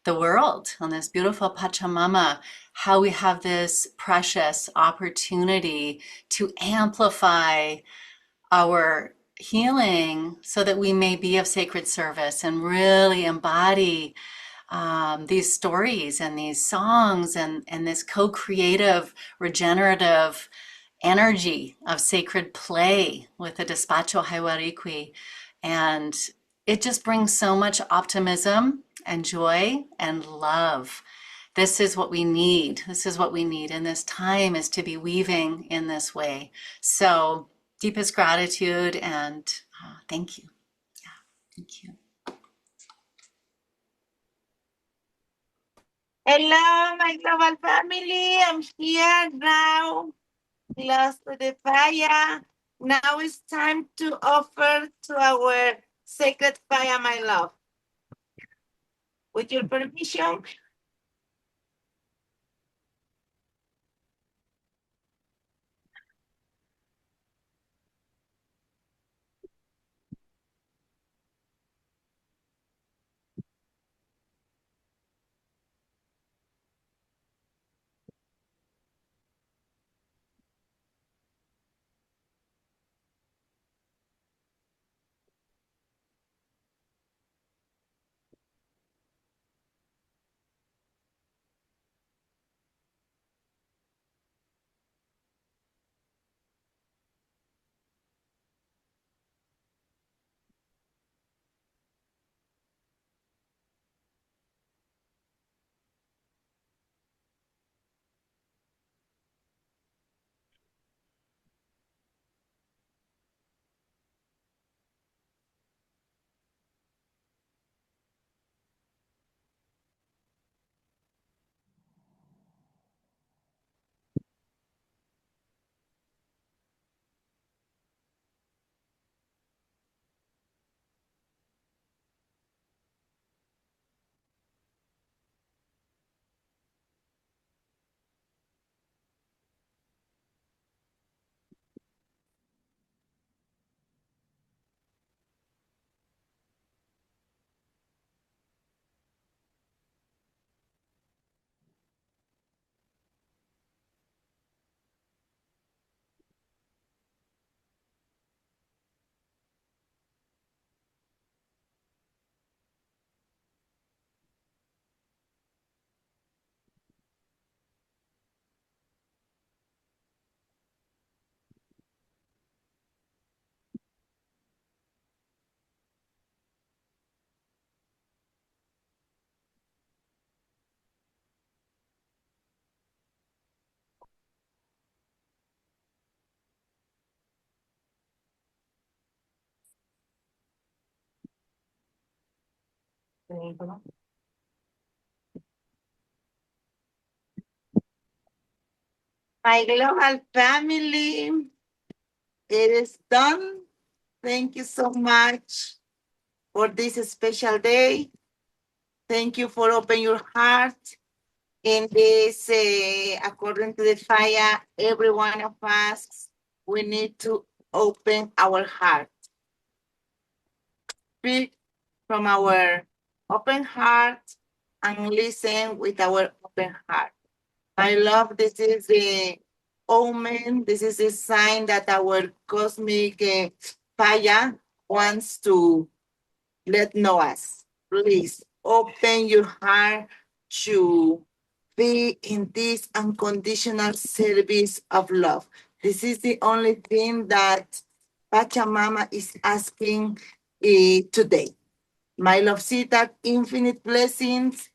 S7: the world on this beautiful Pachamama, how we have this precious opportunity to amplify our healing so that we may be of sacred service and really embody these stories and these songs and this co-creative, regenerative energy of sacred play with the Despacho Haiwarikwi. And it just brings so much optimism and joy and love. This is what we need. This is what we need in this time, is to be weaving in this way. So deepest gratitude and thank you. Yeah, thank you.
S3: Hello, my global family. I'm here now, close to the fire. Now it's time to offer to our sacred fire, my love. With your permission. My global family, it is done. Thank you so much for this special day. Thank you for opening your heart. In this, according to the fire, every one of us, we need to open our heart. Speak from our open heart and listen with our open heart. I love this is the omen. This is a sign that our cosmic fire wants to let know us. Please open your heart to be in this unconditional service of love. This is the only thing that Pachamama is asking today. My love, Sita, infinite blessings.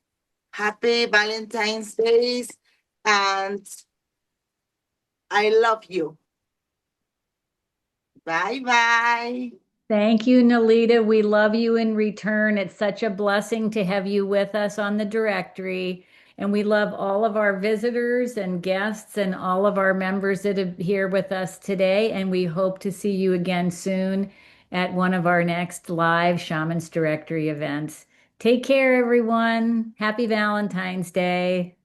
S3: Happy Valentine's Day. And I love you. Bye-bye.
S1: Thank you, Nelida. We love you in return. It's such a blessing to have you with us on the directory. And we love all of our visitors and guests and all of our members that are here with us today. And we hope to see you again soon at one of our next live Shamans Directory events. Take care, everyone. Happy Valentine's Day.